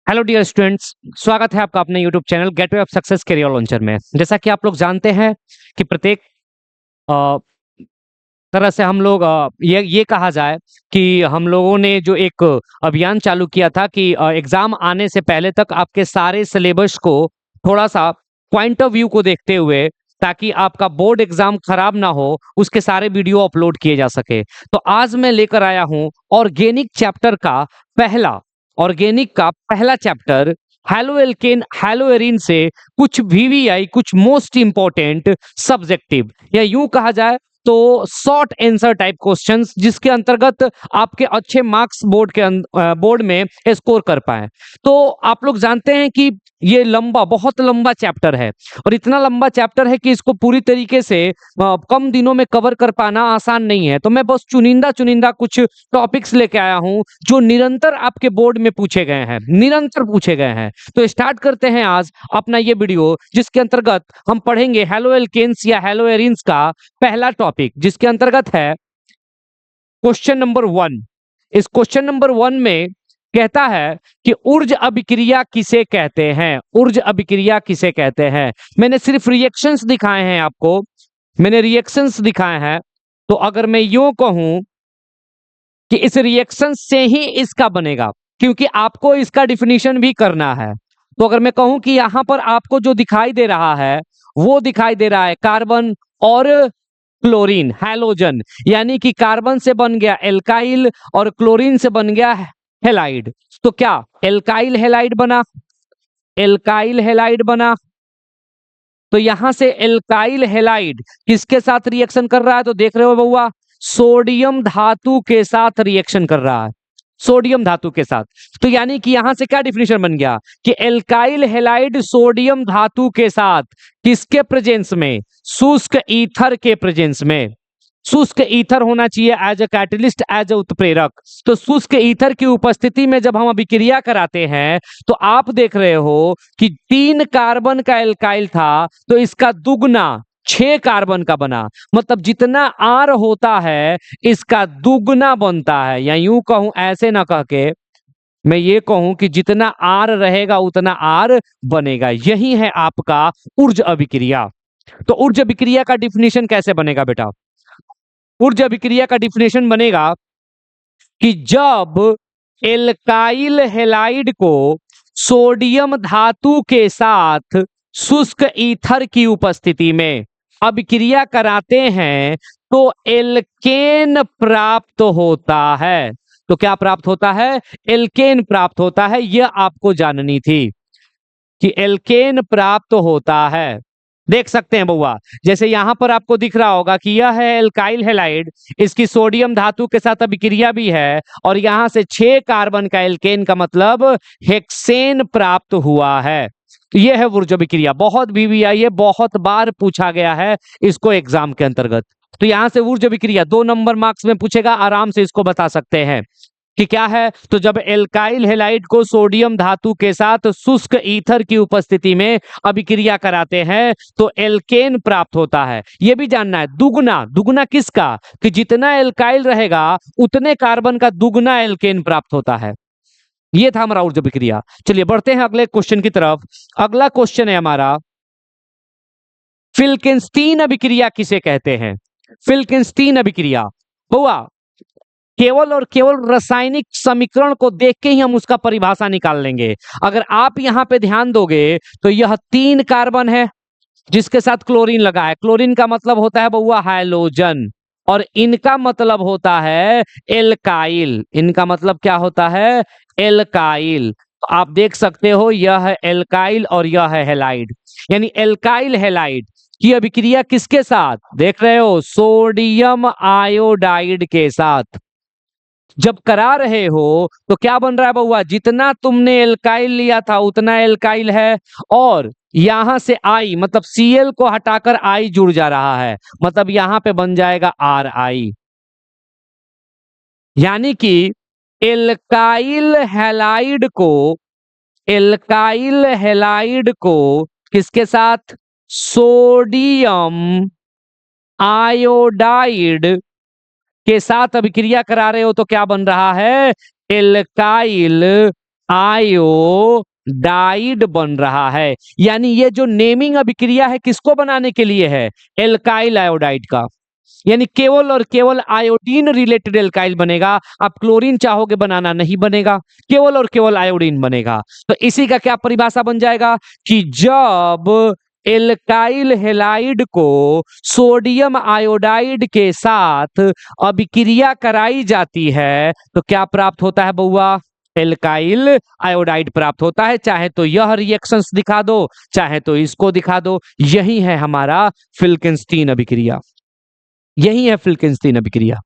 Hello dear students, स्वागत है आपका अपने YouTube channel gateway of success career launcher में। जैसा कि आप लोग जानते हैं कि प्रत्येक अ, तरह से हम लोग ये कहा जाए कि हम लोगों ने जो एक अभियान चालू किया था कि एग्जाम आने से पहले तक आपके सारे सिलेबस को थोड़ा सा पॉइंट ऑफ व्यू को देखते हुए, ताकि आपका बोर्ड एग्जाम खराब ना हो, उसके सारे वीडियो अपलोड किए जा सके। तो आज मैं लेकर आया हूं ऑर्गेनिक चैप्टर का पहला ऑर्गेनिक का पहला chapter, haloalkane haloarene से कुछ वीवीआई, कुछ मोस्ट इंपॉर्टेंट सब्जेक्टिव, या यूं कहा जाए तो शॉर्ट आंसर टाइप क्वेश्चंस, जिसके अंतर्गत आपके अच्छे मार्क्स बोर्ड में स्कोर कर पाए। तो आप लोग जानते हैं कि ये बहुत लंबा चैप्टर है, और इतना लंबा चैप्टर है कि इसको पूरी तरीके से कम दिनों में कवर कर पाना आसान नहीं है। तो मैं बस चुनिंदा चुनिंदा कुछ टॉपिक्स लेके आया हूं जो निरंतर आपके बोर्ड में पूछे गए हैं, निरंतर पूछे गए हैं। तो स्टार्ट करते हैं आज अपना ये वीडियो, जिसके अंतर्गत हम पढ़ेंगे हैलो एल्केन्स या हैलो एरिन्स का पहला टॉपिक, जिसके अंतर्गत है क्वेश्चन नंबर 1। इस क्वेश्चन नंबर 1 में कहता है कि ऊर्ज अभिक्रिया किसे कहते हैं। ऊर्ज अभिक्रिया किसे कहते हैं। मैंने सिर्फ रिएक्शंस दिखाए हैं आपको, मैंने रिएक्शंस दिखाए हैं। तो अगर मैं यूं कहूं कि इस रिएक्शन से ही इसका बनेगा, क्योंकि आपको इसका डिफिनीशन भी करना है। तो अगर मैं कहूं कि यहां पर आपको जो दिखाई दे रहा है वो दिखाई दे रहा है कार्बन और क्लोरीन, हैलोजन, यानी कि कार्बन से बन गया एल्काइल और क्लोरीन से बन गया हेलाइड। तो क्या एल्काइल हेलाइड बना, एल्काइल हेलाइड बना। तो यहां से एल्काइल हेलाइड किसके साथ रिएक्शन कर रहा है, तो देख रहे हो बउआ, सोडियम धातु के साथ रिएक्शन कर रहा है, सोडियम धातु के साथ। तो यानी कि यहां से क्या डिफिनेशन बन गया कि एल्काइल हेलाइड सोडियम धातु के साथ किसके प्रेजेंस में, शुष्क ईथर के प्रेजेंस में। शुष्क ईथर होना चाहिए as a catalyst, as a उत्प्रेरक। तो शुष्क ईथर की उपस्थिति में जब हम अभिक्रिया कराते हैं तो आप देख रहे हो कि 3 कार्बन का एल्काइल था, तो इसका दुगना 6 कार्बन का बना। मतलब जितना आर होता है इसका दुगना बनता है, या यूं कहूं, ऐसे ना कह के मैं ये कहूं कि जितना आर रहेगा उतना आर बनेगा। यही है आपका ऊर्ज अभिक्रिया। तो ऊर्ज अभिक्रिया का डिफिनेशन कैसे बनेगा बेटा। ऊर्ज अभिक्रिया का डिफिनेशन बनेगा कि जब एल्काइल हेलाइड को सोडियम धातु के साथ शुष्क ईथर की उपस्थिति में अभिक्रिया कराते हैं तो एल्केन प्राप्त होता है। तो क्या प्राप्त होता है, एल्केन प्राप्त होता है। यह आपको जाननी थी कि एल्केन प्राप्त होता है। देख सकते हैं बउआ, जैसे यहां पर आपको दिख रहा होगा कि यह है एल्काइल हेलाइड, इसकी सोडियम धातु के साथ अभिक्रिया भी है, और यहां से 6 कार्बन का एल्केन का मतलब हेक्सेन प्राप्त हुआ है। तो यह है ऊर्ज अभिक्रिया। बहुत वीवीआई है, बहुत बार पूछा गया है इसको एग्जाम के अंतर्गत। तो यहां से ऊर्ज अभिक्रिया 2 नंबर मार्क्स में पूछेगा, आराम से इसको बता सकते हैं कि क्या है। तो जब एल्काइल हेलाइड को सोडियम धातु के साथ शुष्क ईथर की उपस्थिति में अभिक्रिया कराते हैं तो एल्केन प्राप्त होता है। यह भी जानना है दुगना, दुगना किसका, कि जितना एल्काइल रहेगा उतने कार्बन का दुगना एल्केन प्राप्त होता है। यह था हमारा ऊर्ज अभिक्रिया। चलिए बढ़ते हैं अगले क्वेश्चन की तरफ। अगला क्वेश्चन है हमारा, फिल्किंस्टीन अभिक्रिया किसे कहते हैं। फिल्किंस्टीन अभिक्रिया हुआ, केवल और केवल रासायनिक समीकरण को देख के ही हम उसका परिभाषा निकाल लेंगे। अगर आप यहां पे ध्यान दोगे तो यह 3 कार्बन है जिसके साथ क्लोरीन लगा है। क्लोरीन का मतलब होता है बउआ हाइलोजन, और इनका मतलब होता है एल्काइल। इनका मतलब क्या होता है, एल्काइल। तो आप देख सकते हो यह है एल्काइल और यह है हेलाइड, यानी एल्काइल हेलाइड की अभिक्रिया किसके साथ, देख रहे हो, सोडियम आयोडाइड के साथ जब करा रहे हो तो क्या बन रहा है बउआ, जितना तुमने एल्काइल लिया था उतना एल्काइल है, और यहां से आई मतलब Cl को हटाकर आई जुड़ जा रहा है, मतलब यहां पे बन जाएगा Ri। यानी कि एल्काइल हैलाइड को, एल्काइल हैलाइड को किसके साथ, सोडियम आयोडाइड के साथ अभिक्रिया करा रहे हो तो क्या बन रहा है, एल्काइल आयोडाइड बन रहा है। यानी ये जो नेमिंग अभिक्रिया है किसको बनाने के लिए है? एल्काइल आयोडाइड का। यानी केवल और केवल आयोडीन रिलेटेड एल्काइल बनेगा। आप क्लोरीन चाहोगे बनाना, नहीं बनेगा, केवल और केवल आयोडीन बनेगा। तो इसी का क्या परिभाषा बन जाएगा कि जब एल्काइल हैलाइड को सोडियम आयोडाइड के साथ अभिक्रिया कराई जाती है तो क्या प्राप्त होता है बउआ? एल्काइल आयोडाइड प्राप्त होता है। चाहे तो यह रिएक्शंस दिखा दो, चाहे तो इसको दिखा दो। यही है हमारा फिल्किंस्टीन अभिक्रिया, यही है फिल्किंस्टीन अभिक्रिया।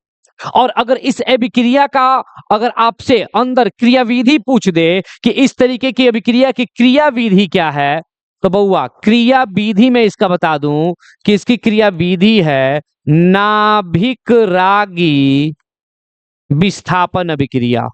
और अगर इस अभिक्रिया का अगर आपसे अंदर क्रियाविधि पूछ दे कि इस तरीके की अभिक्रिया की क्रियाविधि क्या है, तो बउआ क्रियाविधि में इसका बता दूं कि इसकी क्रियाविधि है नाभिक रागी विस्थापन अभिक्रिया।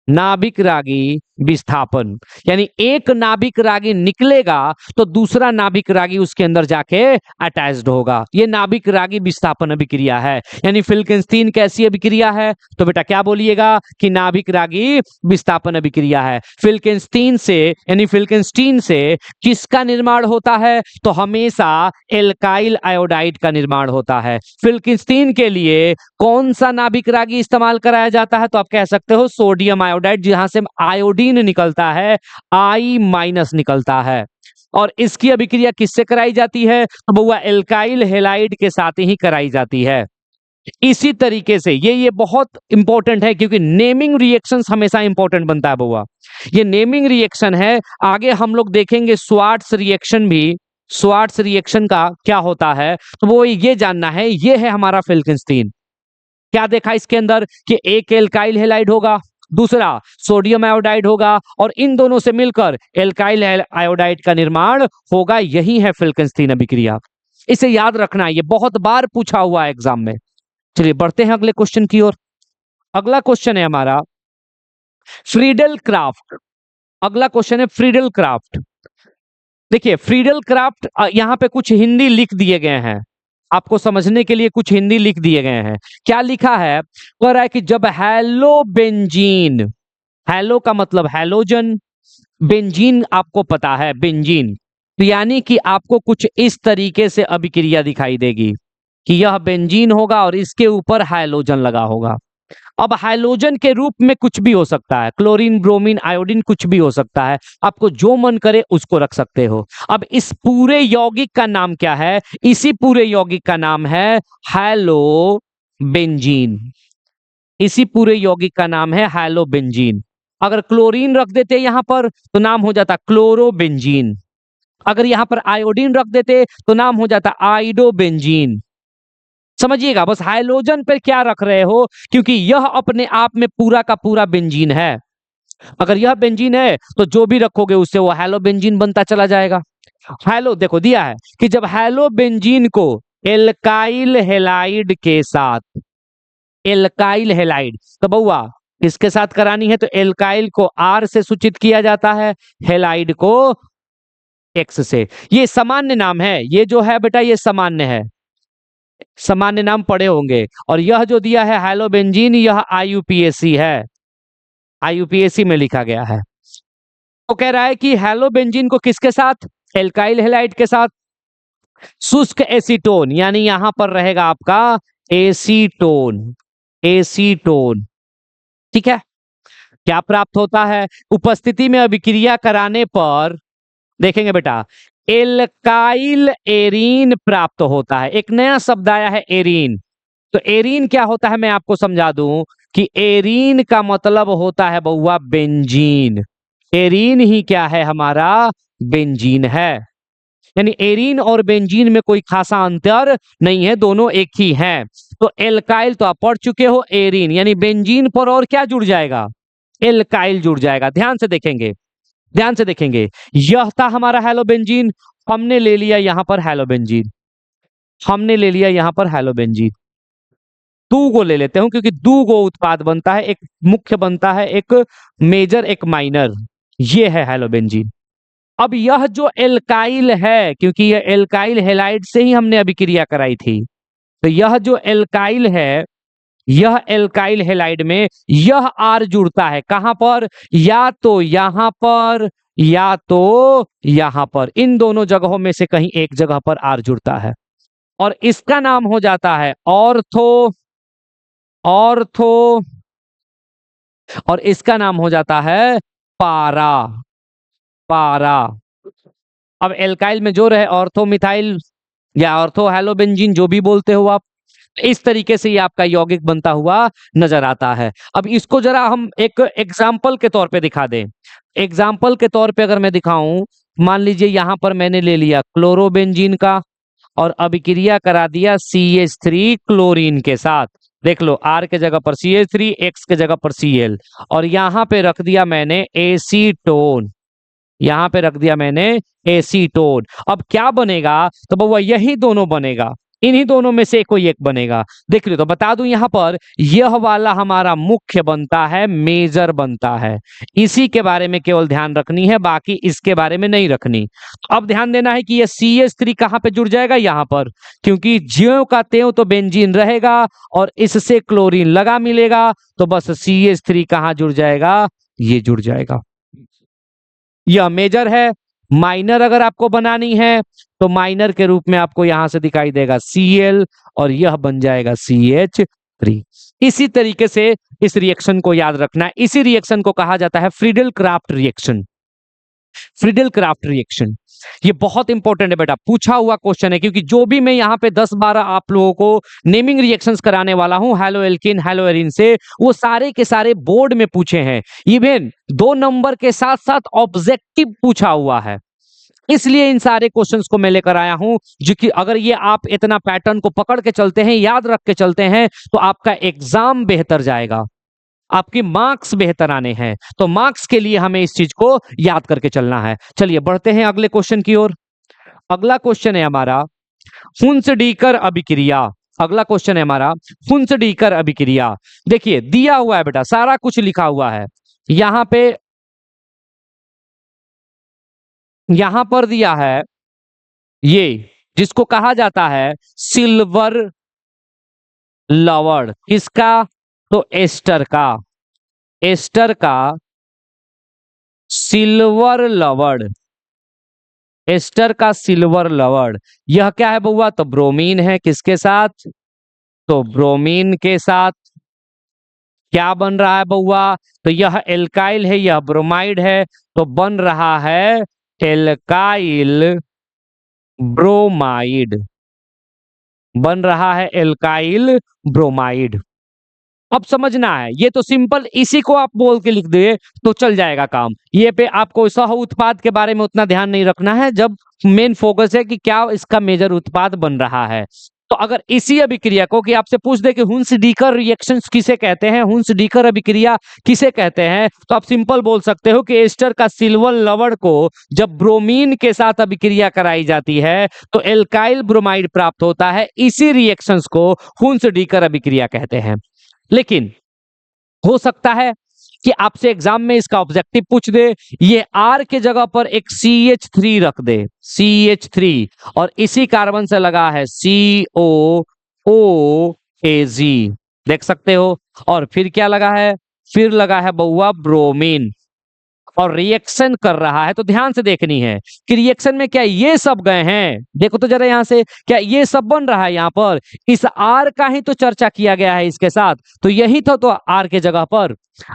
नाभिक रागी विस्थापन, यानी एक नाभिक रागी निकलेगा तो दूसरा नाभिक रागी उसके अंदर जाके अटैच्ड होगा। ये नाभिक रागी विस्थापन अभिक्रिया है। यानी फिल्किंस्टीन कैसी अभिक्रिया है? तो बेटा क्या बोलिएगा कि नाभिक रागी विस्थापन अभिक्रिया है। फिल्किंस्टीन से यानी फिल्किंस्टीन से किसका निर्माण होता है? तो हमेशा एल्काइल आयोडाइड का निर्माण होता है। फिल्किंस्टीन के लिए कौन सा नाभिक रागी इस्तेमाल कराया जाता है? तो आप कह सकते हो सोडियम आयोडाइड, जहां से आयोडीन निकलता है, I- निकलता है। और इसकी अभिक्रिया किससे कराई जाती है? तो बउआ एल्काइल हैलाइड के साथ ही कराई जाती है। इसी तरीके से ये बहुत इंपॉर्टेंट है क्योंकि नेमिंग रिएक्शंस हमेशा इंपॉर्टेंट बनता है बउआ। ये नेमिंग रिएक्शन है। आगे हम लोग देखेंगे स्वार्ट्स रिएक्शन भी। स्वार्ट्स रिएक्शन का क्या होता है तो वो ये जानना है। ये है हमारा फिल्किंस्टीन। क्या देखा इसके अंदर कि एक एल्काइल हैलाइड होगा, दूसरा सोडियम आयोडाइड होगा, और इन दोनों से मिलकर एल्काइल आयोडाइड का निर्माण होगा। यही है फिल्किंस्टीन अभिक्रिया। इसे याद रखना, ये बहुत बार पूछा हुआ है एग्जाम में। चलिए बढ़ते हैं अगले क्वेश्चन की ओर। अगला क्वेश्चन है हमारा फ्रीडल क्राफ्ट। अगला क्वेश्चन है फ्रीडल क्राफ्ट। देखिए फ्रीडल क्राफ्ट, यहां पे कुछ हिंदी लिख दिए गए हैं आपको समझने के लिए। कुछ हिंदी लिख दिए गए हैं। क्या लिखा है? कह रहा है कि जब हैलोबेंजीन, हैलो का मतलब हैलोजन, बेंजीन आपको पता है बेंजीन, तो यानी कि आपको कुछ इस तरीके से अभिक्रिया दिखाई देगी कि यह बेंजीन होगा और इसके ऊपर हाइलोजन लगा होगा। अब हाइलोजन के रूप में कुछ भी हो सकता है, क्लोरीन, ब्रोमीन, आयोडीन, कुछ भी हो सकता है। आपको जो मन करे उसको रख सकते हो। अब इस पूरे यौगिक का नाम क्या है? इसी पूरे यौगिक का नाम है हैलोबेंजीन। इसी पूरे यौगिक का नाम है हैलोबेंजीन। अगर क्लोरीन रख देते यहां पर तो नाम हो जाता क्लोरोबेंजीन। अगर यहां पर आयोडीन रख देते तो नाम हो जाता आइडोबेंजीन। समझिएगा, बस हाइलोजन पर क्या रख रहे हो, क्योंकि यह अपने आप में पूरा का पूरा बेंजीन है। अगर यह बेंजीन है तो जो भी रखोगे उससे वो हैलोबेंजीन बनता चला जाएगा। हैलो देखो दिया है कि जब हैलोबेंजीन को एल्काइल हैलाइड के साथ, एल्काइल हैलाइड तो बउआ इसके साथ करानी है तो एल्काइल को R से सूचित किया जाता है, हैलाइड को X से। ये सामान्य नाम है, ये जो है बेटा ये सामान्य है, सामान्य नाम पढ़े होंगे। और यह जो दिया है हैलोबेंजीन, यह IUPAC है, IUPAC में लिखा गया है। तो कह रहा है कि हैलोबेंजीन को किसके साथ? एल्काइल हैलाइड के साथ शुष्क एसीटोन, यानी यहां पर रहेगा आपका एसीटोन, एसीटोन। ठीक है, क्या प्राप्त होता है? उपस्थिति में अभिक्रिया कराने पर देखेंगे बेटा एल्काइल एरीन प्राप्त होता है। एक नया शब्द आया है एरीन। तो एरीन क्या होता है मैं आपको समझा दूं कि एरीन का मतलब होता है बउआ बेंजीन। एरीन ही क्या है? हमारा बेंजीन है। यानी एरीन और बेंजीन में कोई खासा अंतर नहीं है, दोनों एक ही हैं। तो एल्काइल तो आप पढ़ चुके हो, एरीन यानी बेंजीन पर और क्या जुड़ जाएगा? एल्काइल जुड़ जाएगा। ध्यान से देखेंगे, ध्यान से देखेंगे, यह था हमारा हैलोबेंजीन, हमने ले लिया यहां पर हैलोबेंजीन, हमने ले लिया यहां पर हैलोबेंजीन। दो गो ले लेते हूं क्योंकि दो गो उत्पाद बनता है, एक मुख्य बनता है, एक मेजर एक माइनर। ये है हैलोबेंजीन। अब यह जो एल्काइल है, क्योंकि यह एल्काइल हैलाइड से ही हमने अभिक्रिया कराई थी, तो यह जो एल्काइल है यह एल्काइल हैलाइड में यह आर जुड़ता है कहां पर, या तो यहां पर या तो यहां पर, इन दोनों जगहों में से कहीं एक जगह पर आर जुड़ता है और इसका नाम हो जाता है ऑर्थो, ऑर्थो, और इसका नाम हो जाता है पारा, पारा। अब एल्काइल में जो रहे ऑर्थो मिथाइल या ऑर्थो हेलोबेंजीन जो भी बोलते हो आप, इस तरीके से ये आपका यौगिक बनता हुआ नजर आता है। अब इसको जरा हम एक एग्जाम्पल के तौर पे दिखा दें। एग्जाम्पल के तौर पे अगर मैं दिखाऊं, मान लीजिए यहां पर मैंने ले लिया क्लोरोबेंजीन का और अभिक्रिया करा दिया CH3 क्लोरीन के साथ। देख लो R के जगह पर CH3, X के जगह पर Cl, और यहां पे रख दिया मैंने एसीटोन, यहां पे रख दिया मैंने एसीटोन। अब क्या बनेगा, तो बउआ यही दोनों बनेगा, इन्हीं दोनों में से कोई एक बनेगा। देख लो, तो बता दूं यहां पर यह वाला हमारा मुख्य बनता है, मेजर बनता है। इसी के बारे में केवल ध्यान रखनी है, बाकी इसके बारे में नहीं रखनी। अब ध्यान देना है कि यह CH3 कहां पे जुड़ जाएगा, यहां पर, क्योंकि ज्यों का त्यों तो बेंजीन रहेगा और इससे क्लोरीन लगा मिलेगा, तो बस CH3 कहां जुड़ जाएगा, ये जुड़ जाएगा। यह मेजर है। माइनर अगर आपको बनानी है तो माइनर के रूप में आपको यहां से दिखाई देगा Cl और यह बन जाएगा CH3। इसी तरीके से इस रिएक्शन को याद रखना है। इसी रिएक्शन को कहा जाता है Friedel craft reaction. Friedel craft reaction ये बहुत इंपॉर्टेंट है बेटा, पूछा हुआ क्वेश्चन है, क्योंकि जो भी मैं यहाँ पे 10-12 आप लोगों को नेमिंग रिएक्शंस कराने वाला हूँ हेलोएल्किन हेलोएरिन से, वो सारे के सारे बोर्ड में पूछे हैं। इवन 2 नंबर के साथ साथ ऑब्जेक्टिव पूछा हुआ है, इसलिए इन सारे क्वेश्चंस को मैं लेकर आया हूं, जो कि अगर ये आप इतना पैटर्न को पकड़ के चलते हैं, याद रख के चलते हैं, तो आपका एग्जाम बेहतर जाएगा, आपके मार्क्स बेहतर आने हैं। तो मार्क्स के लिए हमें इस चीज को याद करके चलना है। चलिए बढ़ते हैं अगले क्वेश्चन की ओर। अगला क्वेश्चन है हमारा हुंसडीकर अभिक्रिया। अगला क्वेश्चन है हमारा हुंसडीकर अभिक्रिया। देखिए दिया हुआ है बेटा, सारा कुछ लिखा हुआ है यहां पर दिया है, ये जिसको कहा जाता है सिल्वर लवण। किसका, तो एस्टर का, एस्टर का सिल्वर लवण, एस्टर का सिल्वर लवण। यह क्या है बउआ, तो ब्रोमीन है। किसके साथ, तो ब्रोमीन के साथ। क्या बन रहा है बउआ, तो यह एल्काइल है, यह ब्रोमाइड है, तो बन रहा है एल्काइल ब्रोमाइड, बन रहा है एल्काइल ब्रोमाइड। अब समझना है, ये तो सिंपल, इसी को आप बोल के लिख दे तो चल जाएगा काम। ये पे आपको सह उत्पाद के बारे में उतना ध्यान नहीं रखना है, जब मेन फोकस है कि क्या इसका मेजर उत्पाद बन रहा है। तो अगर इसी अभिक्रिया को कि आपसे पूछ दे कि हुंसडीकर रिएक्शंस किसे कहते हैं, हुंसडीकर अभिक्रिया किसे कहते हैं, तो आप सिंपल बोल सकते हो कि एस्टर का सिल्वर लवण को जब ब्रोमीन के साथ अभिक्रिया कराई जाती है तो एल्काइल ब्रोमाइड प्राप्त होता है। इसी रिएक्शंस को हुंसडीकर अभिक्रिया कहते हैं। लेकिन हो सकता है कि आपसे एग्जाम में इसका ऑब्जेक्टिव पूछ दे, ये R के जगह पर एक CH3 रख दे, CH3, और इसी कार्बन से लगा है COOAG, देख सकते हो, और फिर क्या लगा है, फिर लगा है बउआ ब्रोमीन, और रिएक्शन कर रहा है। तो ध्यान से देखनी है कि रिएक्शन में क्या ये सब गए हैं, देखो तो जरा यहां से, क्या ये सब बन रहा है, यहां पर इस आर का ही तो चर्चा किया गया है इसके साथ, तो यही था, तो आर के जगह पर,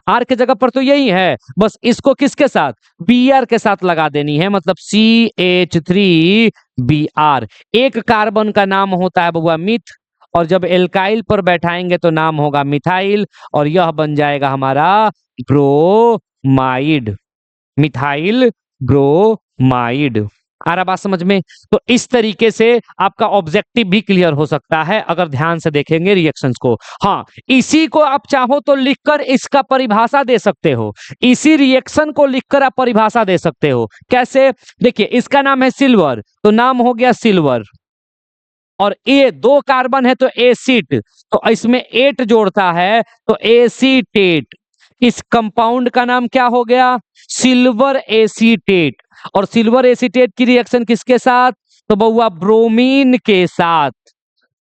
आर के जगह पर तो यही है, बस इसको किसके साथ, Br के साथ लगा देनी है, मतलब CH3Br। एक कार्बन का नाम होता है बउआ मिथ, और जब एल्काइल पर बैठाएंगे तो नाम होगा मिथाइल, और यह बन जाएगा हमारा ब्रोमाइड, मिथाइल ब्रोमाइड। आ रहा बात समझ में। तो इस तरीके से आपका ऑब्जेक्टिव भी क्लियर हो सकता है अगर ध्यान से देखेंगे रिएक्शंस को। हाँ, इसी को आप चाहो तो लिखकर इसका परिभाषा दे सकते हो, इसी रिएक्शन को लिखकर आप परिभाषा दे सकते हो। कैसे, देखिए इसका नाम है सिल्वर, तो नाम हो गया सिल्वर, और ए 2 कार्बन है तो एसिड, तो इसमें 8 जोड़ता है तो एसीटेट। इस कंपाउंड का नाम क्या हो गया, सिल्वर एसीटेट। और सिल्वर एसीटेट की रिएक्शन किसके साथ, तो बउआ ब्रोमीन के साथ,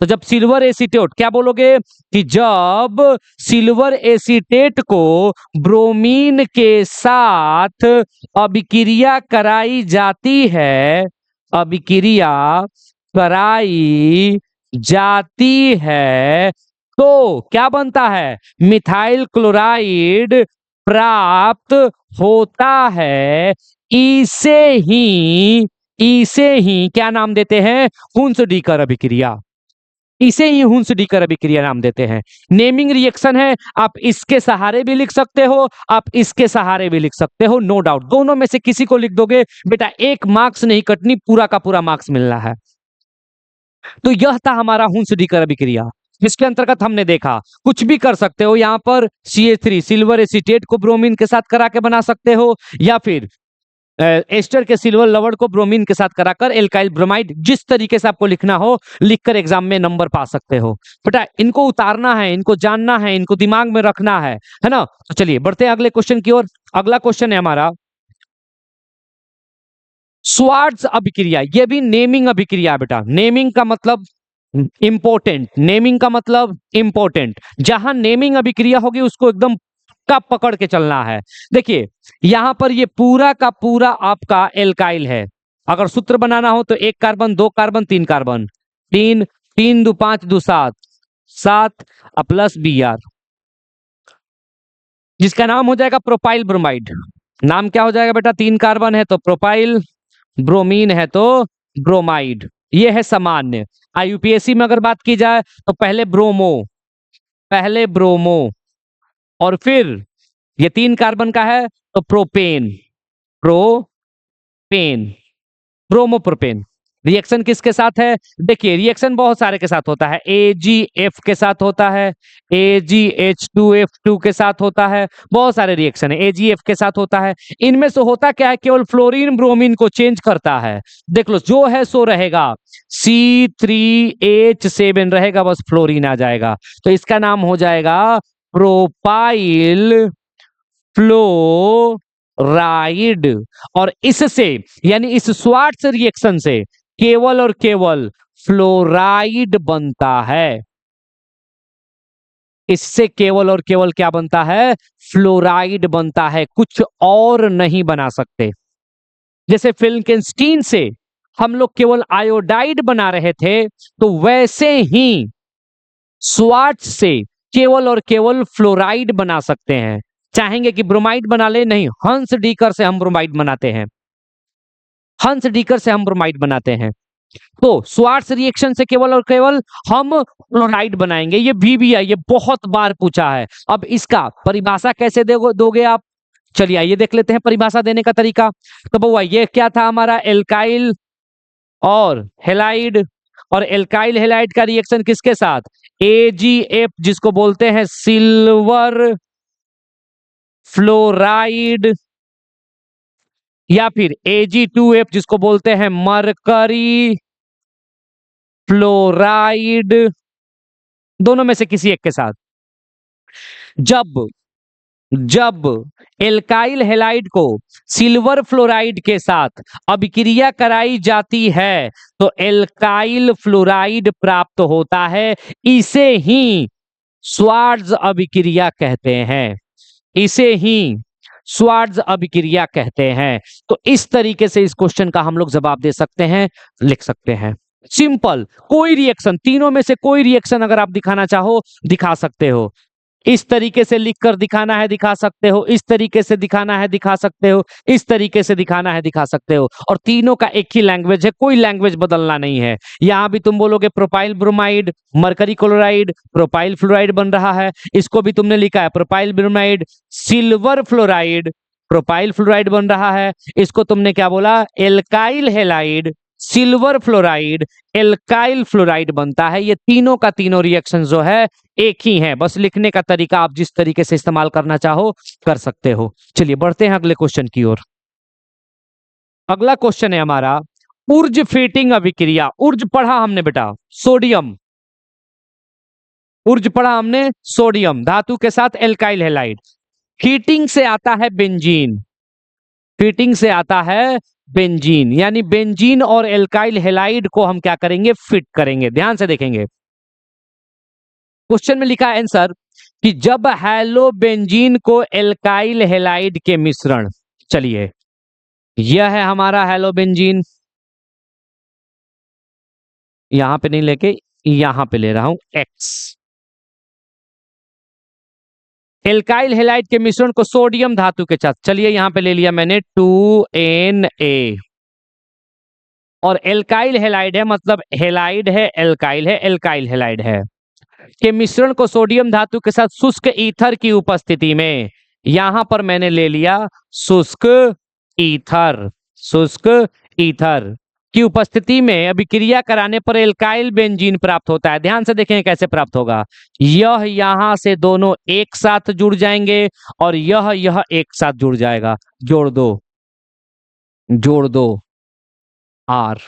तो जब सिल्वर एसीटेट, क्या बोलोगे कि जब सिल्वर एसीटेट को ब्रोमीन के साथ अभिक्रिया कराई जाती है, अभिक्रिया कराई जाती है, तो क्या बनता है? मिथाइल क्लोराइड प्राप्त होता है। इसे ही क्या नाम देते हैं? हुंसडीकर अभिक्रिया। इसे ही हुंसडीकर अभिक्रिया नाम देते हैं। नेमिंग रिएक्शन है, आप इसके सहारे भी लिख सकते हो, आप इसके सहारे भी लिख सकते हो, नो डाउट। दोनों में से किसी को लिख दोगे बेटा, एक मार्क्स नहीं कटनी, पूरा का पूरा मार्क्स मिलना है। तो यह था हमारा हुंसडीकर अभिक्रिया, जिसके अंतर्गत हमने देखा कुछ भी कर सकते हो। यहां पर CH3 सिल्वर एसीटेट को ब्रोमीन के साथ करा के बना सकते हो, या फिर एस्टर के सिल्वर लवण को ब्रोमीन के साथ कराकर एल्काइल ब्रोमाइड, जिस तरीके से आपको लिखना हो लिखकर एग्जाम में नंबर पा सकते हो। बेटा इनको उतारना है, इनको जानना है, इनको दिमाग में रखना है ना। तो चलिए बढ़ते हैं अगले क्वेश्चन की ओर। अगला क्वेश्चन है हमारा स्वार्ट्ज अभिक्रिया। यह भी नेमिंग अभिक्रिया है बेटा। नेमिंग का मतलब इंपॉर्टेंट, नेमिंग का मतलब इंपॉर्टेंट। जहां नेमिंग अभिक्रिया होगी उसको एकदम का पकड़ के चलना है। देखिए यहां पर ये पूरा का पूरा आपका एल्काइल है। अगर सूत्र बनाना हो तो 1 carbon 2 carbon 3 carbon, 3 3 2 5 2 7 7 plus Br, जिसका नाम हो जाएगा प्रोपाइल ब्रोमाइड। नाम क्या हो जाएगा बेटा? 3 कार्बन है तो प्रोपाइल, ब्रोमीन है तो ब्रोमाइड। ये है सामान्य। IUPAC में अगर बात की जाए तो पहले ब्रोमो और फिर ये 3 कार्बन का है तो प्रोपेन, ब्रोमोप्रोपेन। रिएक्शन किसके साथ है? देखिए रिएक्शन बहुत सारे के साथ होता है। AgF के साथ होता है, AgH2F2 के साथ होता है, बहुत सारे रिएक्शन है। AgF के साथ होता है। इनमें से होता क्या है? केवल फ्लोरीन ब्रोमीन को चेंज करता है। देख लो जो है सो रहेगा, C3H7 रहेगा, बस फ्लोरीन आ जाएगा। तो इसका नाम हो जाएगा प्रोपाइल फ्लोराइड। और इससे यानी इस स्वार्ट्ज रिएक्शन से केवल और केवल फ्लोराइड बनता है। इससे केवल और केवल क्या बनता है? फ्लोराइड बनता है, कुछ और नहीं बना सकते। जैसे फिल्केंस्टीन से हम लोग केवल आयोडाइड बना रहे थे, तो वैसे ही स्वार्ट्ज से केवल और केवल फ्लोराइड बना सकते हैं। चाहेंगे कि ब्रोमाइड बना ले, नहीं, हंसडीकर से हम ब्रोमाइड बनाते हैं, हंसडीकर से हम ब्रोमाइड बनाते हैं। तो स्वार्ट्ज रिएक्शन से केवल और केवल हम क्लोराइड बनाएंगे। ये VBI ये बहुत बार पूछा है। अब इसका परिभाषा कैसे दोगे आप? चलिए आइए देख लेते हैं परिभाषा देने का तरीका। तो बउआ ये क्या था हमारा? एल्काइल और हेलाइड, और एल्काइल हेलाइड का रिएक्शन किसके साथ? AgF, जिसको बोलते हैं सिल्वर फ्लोराइड, या फिर Ag2F, जिसको बोलते हैं मरकरी फ्लोराइड, दोनों में से किसी एक के साथ। जब एल्काइल हैलाइड को सिल्वर फ्लोराइड के साथ अभिक्रिया कराई जाती है तो एल्काइल फ्लोराइड प्राप्त होता है। इसे ही स्वार्ट्ज अभिक्रिया कहते हैं, इसे ही स्वार्ट्ज अभिक्रिया कहते हैं। तो इस तरीके से इस क्वेश्चन का हम लोग जवाब दे सकते हैं, लिख सकते हैं। सिंपल, कोई रिएक्शन, तीनों में से कोई रिएक्शन अगर आप दिखाना चाहो दिखा सकते हो। इस तरीके से लिखकर दिखाना है दिखा सकते हो, इस तरीके से दिखाना है दिखा सकते हो, इस तरीके से दिखाना है दिखा सकते हो। और तीनों का एक ही लैंग्वेज है, कोई लैंग्वेज बदलना नहीं है। यहां भी तुम बोलोगे propyl bromide, mercury chloride, propyl fluoride बन रहा है। इसको भी तुमने लिखा है propyl bromide, silver fluoride, propyl fluoride बन रहा है। इसको तुमने क्या बोला? Alkyl halide, silver fluoride, alkyl fluoride बनता है। ये तीनों का तीनों रिएक्शन जो है एक ही है, बस लिखने का तरीका आप जिस तरीके से इस्तेमाल करना चाहो कर सकते हो। चलिए बढ़ते हैं अगले क्वेश्चन की ओर। अगला क्वेश्चन है हमारा ऊर्ज फीटिंग अभिक्रिया। ऊर्ज पढ़ा हमने बेटा, सोडियम, ऊर्ज पढ़ा हमने सोडियम धातु के साथ एल्काइल हैलाइड। फीटिंग से आता है बेंजीन, फीटिंग से आता है बेंजीन, यानी बेंजीन और एल्काइल हैलाइड को हम क्या करेंगे? फिट करेंगे। ध्यान से देखेंगे, क्वेश्चन में लिखा है आंसर कि जब हैलोबेंजीन को एल्काइल हैलाइड के मिश्रण, चलिए यह है हमारा हैलोबेंजीन, यहां पे नहीं लेके यहां पे ले रहा हूं एक्स। एल्काइल हैलाइड के मिश्रण को सोडियम धातु के साथ, चलिए यहां पे ले लिया मैंने 2Na, और एल्काइल हैलाइड है मतलब हैलाइड है एल्काइल है, एल्काइल हैलाइड है के मिश्रण को सोडियम धातु के साथ शुष्क ईथर की उपस्थिति में, यहां पर मैंने ले लिया शुष्क ईथर, शुष्क ईथर की उपस्थिति में अभिक्रिया कराने पर एल्काइल बेंजीन प्राप्त होता है। ध्यान से देखें कैसे प्राप्त होगा, यह यहां से दोनों एक साथ जुड़ जाएंगे और यह एक साथ जुड़ जाएगा, जोड़ दो आर,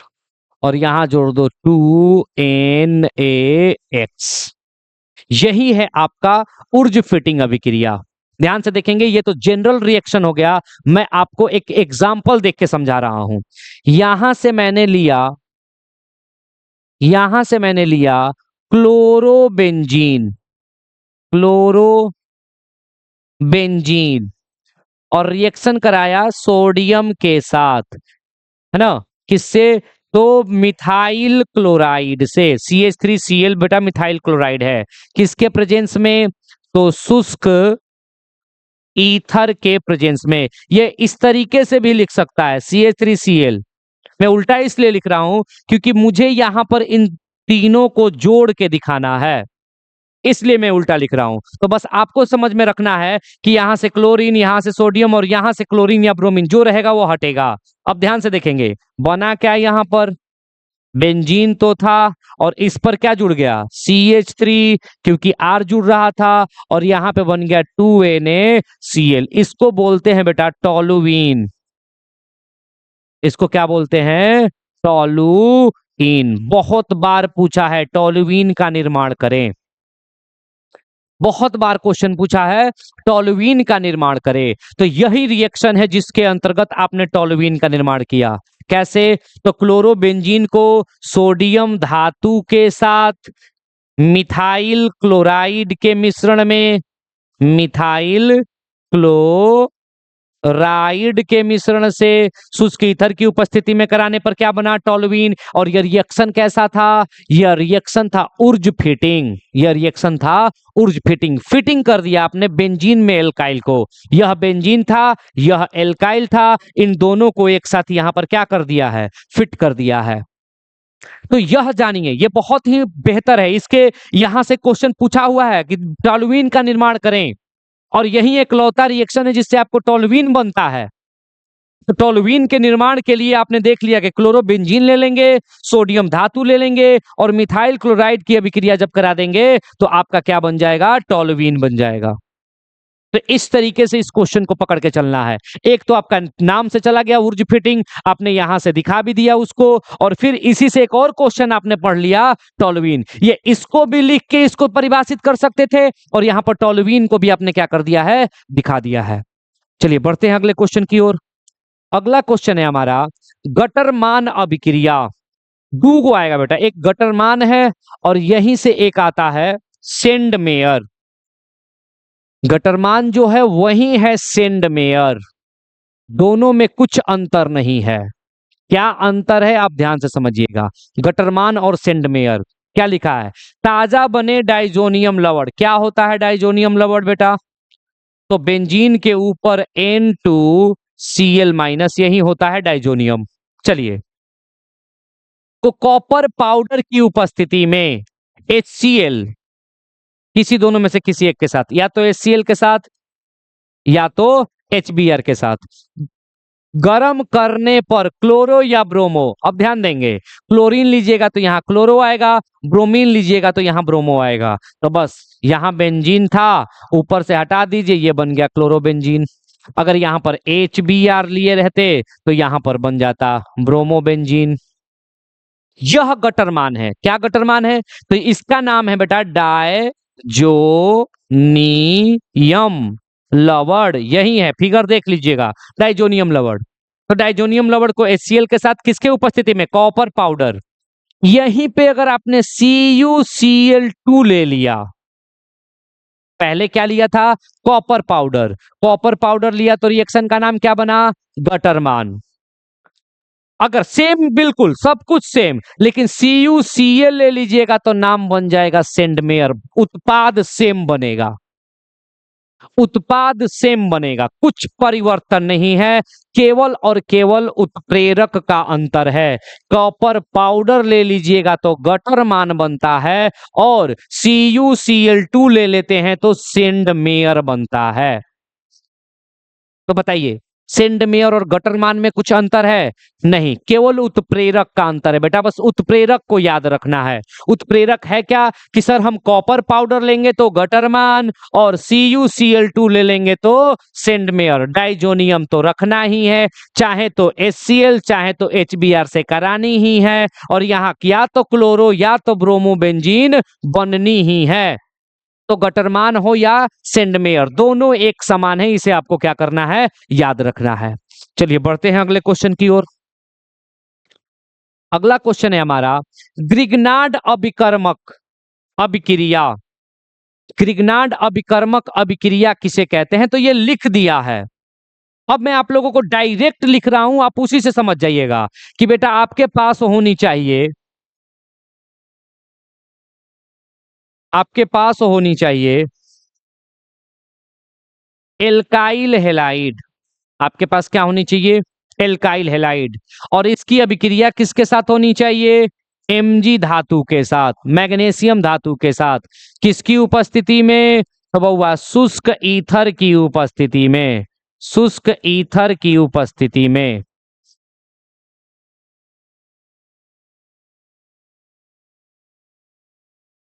और यहां जोड़ दो 2NaX। यही है आपका उर्ज फिटिंग अभिक्रिया। ध्यान से देखेंगे, ये तो जनरल रिएक्शन हो गया, मैं आपको एक एग्जांपल देख के समझा रहा हूं। यहां से मैंने लिया क्लोरोबेंजीन, और रिएक्शन कराया सोडियम के साथ, है ना, किससे, तो मिथाइल क्लोराइड से, CH3Cl बेटा मिथाइल क्लोराइड है, किसके प्रेजेंस में, तो शुष्क ईथर के प्रेजेंस में। ये इस तरीके से भी लिख सकता है CH3Cl, मैं उल्टा इसलिए लिख रहा हूं क्योंकि मुझे यहां पर इन तीनों को जोड़ के दिखाना है, इसलिए मैं उल्टा लिख रहा हूं। तो बस आपको समझ में रखना है कि यहां से क्लोरीन, यहां से सोडियम और यहां से क्लोरीन या ब्रोमीन, जो रहेगा वो हटेगा। अब ध्यान से देखेंगे बना क्या, यहां पर बेंजीन तो था और इस पर क्या जुड़ गया, CH3, क्योंकि R जुड़ रहा था, और यहां पे बन गया 2NaCl। इसको बोलते हैं बेटा टोलुईन, इसको क्या बोलते हैं, टोलुईन। बहुत बार पूछा है टोलुईन का निर्माण करें, बहुत बार क्वेश्चन पूछा है टोलुईन का निर्माण करें, तो यही रिएक्शन है जिसके अंतर्गत आपने टोलुईन का निर्माण किया। कैसे, तो क्लोरोबेंजीन को सोडियम धातु के साथ मिथाइल क्लोराइड के मिश्रण में, मिथाइल क्लोराइड के मिश्रण से शुष्क ईथर की उपस्थिति में कराने पर क्या बना, टोलुईन। और यह रिएक्शन कैसा था, यह रिएक्शन था उर्ज फिटिंग, यह रिएक्शन था उर्ज फिटिंग। फिटिंग कर दिया आपने बेंजीन में एल्काइल को, यह बेंजीन था यह एल्काइल था, इन दोनों को एक साथ यहां पर क्या कर दिया है, फिट कर दिया है। तो यह जानिए, यह बहुत ही बेहतर है, इसके यहां से क्वेश्चन पूछा हुआ है कि टोलुईन का निर्माण करें, और यही एक लौता रिएक्शन है जिससे आपको टोलुईन बनता है। तो टोलुईन के निर्माण के लिए आपने देख लिया कि क्लोरोबेंजीन ले लेंगे, सोडियम धातु ले लेंगे और मिथाइल क्लोराइड की अभिक्रिया जब करा देंगे तो आपका क्या बन जाएगा, टोलुईन बन जाएगा। तो इस तरीके से इस क्वेश्चन को पकड़ के चलना है। एक तो आपका नाम से चला गया उर्ज फिटिंग, आपने यहां से दिखा भी दिया उसको, और फिर इसी से एक और क्वेश्चन आपने पढ़ लिया टोलुईन। ये इसको भी लिख के इसको परिभाषित कर सकते थे, और यहां पर टोलुईन को भी आपने क्या कर दिया है, दिखा दिया है। चलिए बढ़ते हैं अगले क्वेश्चन की ओर। अगला क्वेश्चन है हमारा गटरमान अभिक्रिया। दो आएगा बेटा, एक गटरमान है और यहीं से एक आता है सेंडमेयर। गटरमान जो है वही है सेंडमेयर, दोनों में कुछ अंतर नहीं है। क्या अंतर है आप ध्यान से समझिएगा, गटरमान और सेंडमेयर। क्या लिखा है, ताजा बने डाइजोनियम लवण। क्या होता है डाइजोनियम लवण बेटा, तो बेंजीन के ऊपर N2Cl- यही होता है डाइजोनियम। चलिए, तो कॉपर पाउडर की उपस्थिति में HCl, किसी दोनों में से किसी एक के साथ, या तो HCl के साथ या तो HBr के साथ, गर्म करने पर क्लोरो या ब्रोमो। अब ध्यान देंगे, क्लोरीन लीजिएगा तो यहाँ क्लोरो आएगा, ब्रोमीन लीजिएगा तो यहाँ ब्रोमो आएगा। तो बस यहाँ बेंजीन था, ऊपर से हटा दीजिए, ये बन गया क्लोरोबेंजीन। अगर यहाँ पर HBr लिए रहते तो यहाँ पर बन जाता ब्रोमोबेंजीन। यह गटरमान है। क्या गटरमान है, तो इसका नाम है बेटा डायजोनियम लवण। यही है, फिगर देख लीजिएगा, डाइजोनियम लवण। तो डाइजोनियम लवण को HCl के साथ किसके उपस्थिति में, कॉपर पाउडर। यहीं पे अगर आपने CuCl2 ले लिया, पहले क्या लिया था? Copper powder. कॉपर पाउडर लिया तो रिएक्शन का नाम क्या बना? गटरमान। अगर सेम, बिल्कुल सब कुछ सेम, लेकिन CuCl ले लीजिएगा तो नाम बन जाएगा सेंडमेयर। उत्पाद सेम बनेगा, उत्पाद सेम बनेगा, कुछ परिवर्तन नहीं है, केवल और केवल उत्प्रेरक का अंतर है। कॉपर पाउडर ले लीजिएगा तो गटरमान बनता है, और CuCl2 ले लेते हैं तो सेंडमेयर बनता है। तो बताइए, सेंडमेयर और गटरमान में कुछ अंतर है? नहीं, केवल उत्प्रेरक का अंतर है बेटा, बस उत्प्रेरक को याद रखना है। उत्प्रेरक है क्या? कि सर हम कॉपर पाउडर लेंगे तो गटरमान, और CuCl2 ले लेंगे तो सेंडमेयर। डाइजोनियम तो रखना ही है, चाहे तो HCl चाहे तो HBr से करानी ही है, और यहाँ या तो क्लोरो या तो ब्रोमो बेंजीन बननी ही है। तो गटरमान हो या सेंडमेयर, दोनों एक समान है, इसे आपको क्या करना है? याद रखना है। चलिए बढ़ते हैं अगले क्वेश्चन की ओर। अगला क्वेश्चन है हमारा, ग्रिग्नार्ड अभिकर्मक अभिक्रिया। ग्रिग्नार्ड अभिकर्मक अभिक्रिया किसे कहते हैं? तो ये लिख दिया है। अब मैं आप लोगों को डायरेक्ट लिख रहा हूं, आप उसी से समझ जाइएगा कि बेटा आपके पास होनी चाहिए, आपके पास होनी चाहिए एल्काइल हैलाइड। आपके पास क्या होनी चाहिए? Alkyl halide. और इसकी अभिक्रिया किसके साथ होनी चाहिए? Mg धातु के साथ, मैग्नीशियम धातु के साथ। किसकी उपस्थिति में? तो बहुआ शुष्क ईथर की उपस्थिति में, शुष्क ईथर की उपस्थिति में।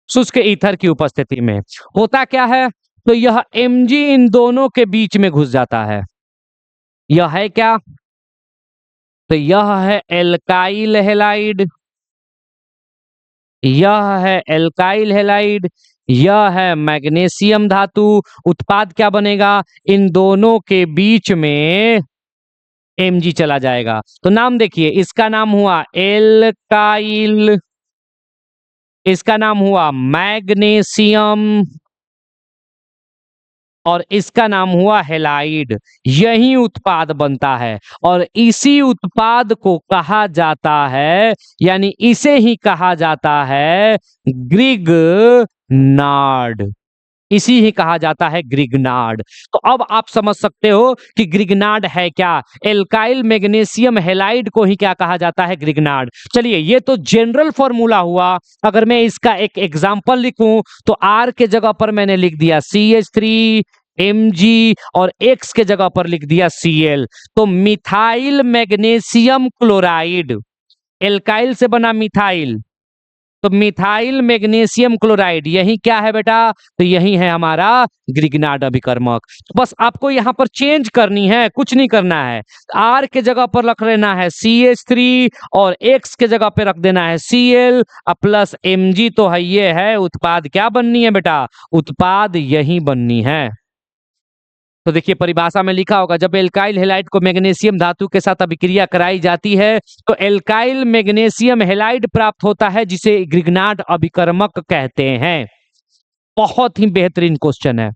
शुष्क ईथर की उपस्थिति में होता क्या है? तो यह Mg इन दोनों के बीच में घुस जाता है। यह है क्या? तो यह है एल्काइल हैलाइड, यह है एल्काइल हैलाइड, यह है मैग्नीशियम धातु। उत्पाद क्या बनेगा? इन दोनों के बीच में Mg चला जाएगा। तो नाम देखिए, इसका नाम हुआ एल्काइल, इसका नाम हुआ मैग्नीशियम, और इसका नाम हुआ हैलाइड। यही उत्पाद बनता है, और इसी उत्पाद को कहा जाता है, यानी इसे ही कहा जाता है ग्रिग्नार्ड। इसी ही कहा जाता है ग्रिग्नार्ड। तो अब आप समझ सकते हो कि ग्रिग्नार्ड है क्या? एल्काइल मैग्नीशियम हैलाइड को ही क्या कहा जाता है? ग्रिग्नार्ड। चलिए, ये तो जनरल फॉर्मूला हुआ। अगर मैं इसका एक एग्जांपल लिखूं तो R के जगह पर मैंने लिख दिया CH3 Mg, और X के जगह पर लिख दिया Cl। तो मिथाइल मैग्नीशियम क्लोराइड, एल्काइल से बना मिथाइल, तो मिथाइल मैग्नीशियम क्लोराइड, यही क्या है बेटा? तो यही है हमारा ग्रिग्नार्ड अभिकर्मक। तो बस आपको यहां पर चेंज करनी है, कुछ नहीं करना है। R के जगह पर रख लेना है CH3, और X के जगह पे रख देना है Cl, प्लस Mg। तो है, ये है उत्पाद क्या बननी है बेटा? उत्पाद यही बननी है। तो देखिए, परिभाषा में लिखा होगा, जब एल्काइल हैलाइड को मैग्नीशियम धातु के साथ अभिक्रिया कराई जाती है तो एल्काइल मैग्नीशियम हैलाइड प्राप्त होता है, जिसे ग्रिग्नार्ड अभिकर्मक कहते हैं। बहुत ही बेहतरीन क्वेश्चन है।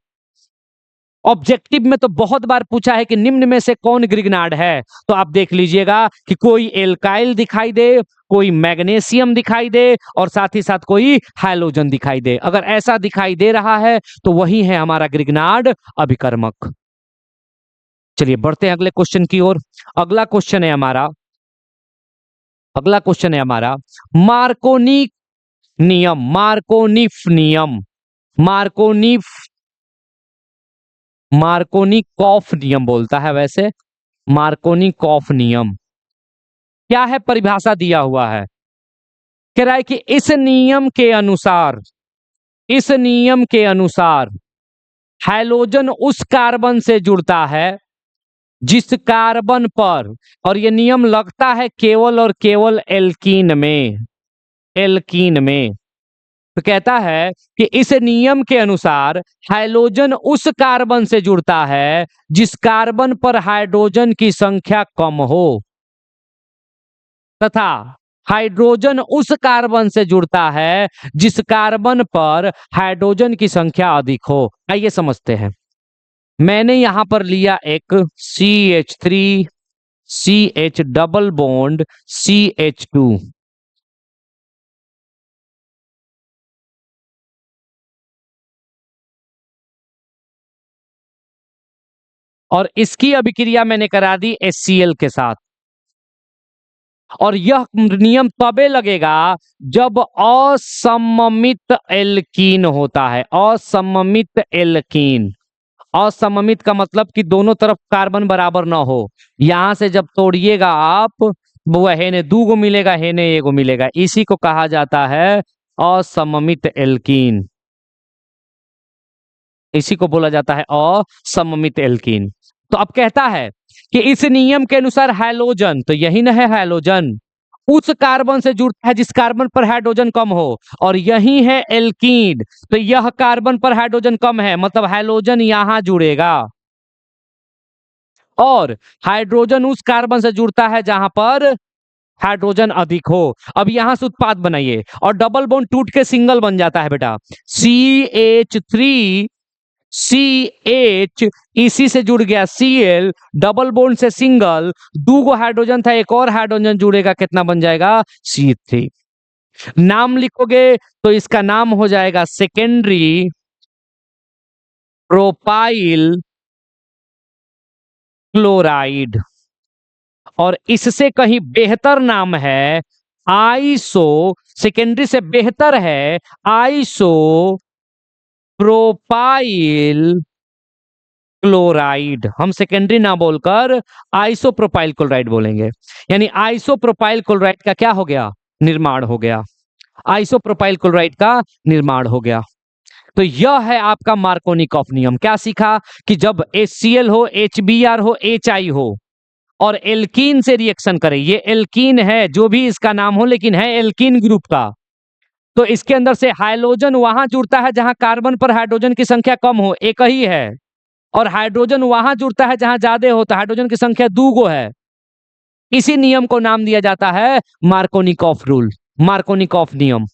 ऑब्जेक्टिव में तो बहुत बार पूछा है कि निम्न में से कौन ग्रिग्नार्ड है, तो आप देख लीजिएगा कि कोई एल्काइल दिखाई दे, कोई मैग्नीशियम दिखाई दे, और साथ ही साथ कोई हाइड्रोजन दिखाई दे। अगर ऐसा दिखाई दे रहा है तो वही है हमारा ग्रिग्नार्ड अभिकर्मक। चलिए बढ़ते हैं अगले क्वेश्चन की ओर। अगला क्वेश्चन है हमारा, अगला क्वेश्चन है हमारा मार्कोनी नियम, मार्कोनिफ नियम, मार्कोनिफ, मार्कोनिकॉफ नियम बोलता है वैसे, मार्कोनिकॉफ नियम। क्या है? परिभाषा दिया हुआ है, कह रहा है कि इस नियम के अनुसार, इस नियम के अनुसार हाइड्रोजन उस कार्बन से जुड़ता है जिस कार्बन पर, और यह नियम लगता है केवल और केवल एल्कीन में, एल्कीन में। तो कहता है कि इस नियम के अनुसार हाइड्रोजन उस कार्बन से जुड़ता है जिस कार्बन पर हाइड्रोजन की संख्या कम हो, तथा हाइड्रोजन उस कार्बन से जुड़ता है जिस कार्बन पर हाइड्रोजन की संख्या अधिक हो। आइए समझते हैं। मैंने यहां पर लिया एक CH3 CH double bond CH2, और इसकी अभिक्रिया मैंने करा दी HCl के साथ। और यह नियम तबे लगेगा जब असममित एल्कीन होता है। असममित एल्कीन, असममित का मतलब कि दोनों तरफ कार्बन बराबर ना हो। यहां से जब तोड़िएगा आप, वो हेने दू गो मिलेगा, हेने एगो मिलेगा, इसी को कहा जाता है असममित एल्कीन। इसी को बोला जाता है असममित एल्कीन। तो अब कहता है कि इस नियम के अनुसार हाइड्रोजन, तो यही न है हाइड्रोजन, उस कार्बन से जुड़ता है जिस कार्बन पर हाइड्रोजन कम हो, और यही है एल्कीन, तो यह कार्बन पर हाइड्रोजन कम है, मतलब हाइड्रोजन यहां जुड़ेगा। और हाइड्रोजन उस कार्बन से जुड़ता है जहां पर हाइड्रोजन अधिक हो। अब यहां से उत्पाद बनाइए, और डबल बॉन्ड टूट के सिंगल बन जाता है बेटा, CH3 CH, इसी से जुड़ गया Cl, डबल बॉन्ड से सिंगल, दो गो हाइड्रोजन था, एक और हाइड्रोजन जुड़ेगा, कितना बन जाएगा C3। नाम लिखोगे तो इसका नाम हो जाएगा सेकेंडरी प्रोपाइल क्लोराइड। और इससे कहीं बेहतर नाम है आइसो, सेकेंडरी से बेहतर है आइसो प्रोपाइल क्लोराइड। हम सेकेंडरी ना बोलकर आइसोप्रोपाइल क्लोराइड बोलेंगे। यानी आइसोप्रोपाइल क्लोराइड का क्या हो गया, निर्माण हो गया। आइसोप्रोपाइल क्लोराइड का निर्माण हो गया। तो यह है आपका मार्कोनिकॉफ नियम। क्या सीखा कि जब HCl हो, HBr हो, HI हो और एल्कीन से रिएक्शन करे, ये एल्कीन है जो भी इसका नाम हो, लेकिन है एल्कीन ग्रुप का, तो इसके अंदर से हाइड्रोजन वहां जुड़ता है जहां कार्बन पर हाइड्रोजन की संख्या कम हो, एक ही है, और हाइड्रोजन वहां जुड़ता है जहां ज्यादा होता है, हाइड्रोजन की संख्या दो गो है। इसी नियम को नाम दिया जाता है मार्कोनिकॉफ रूल, मार्कोनिकॉफ नियम।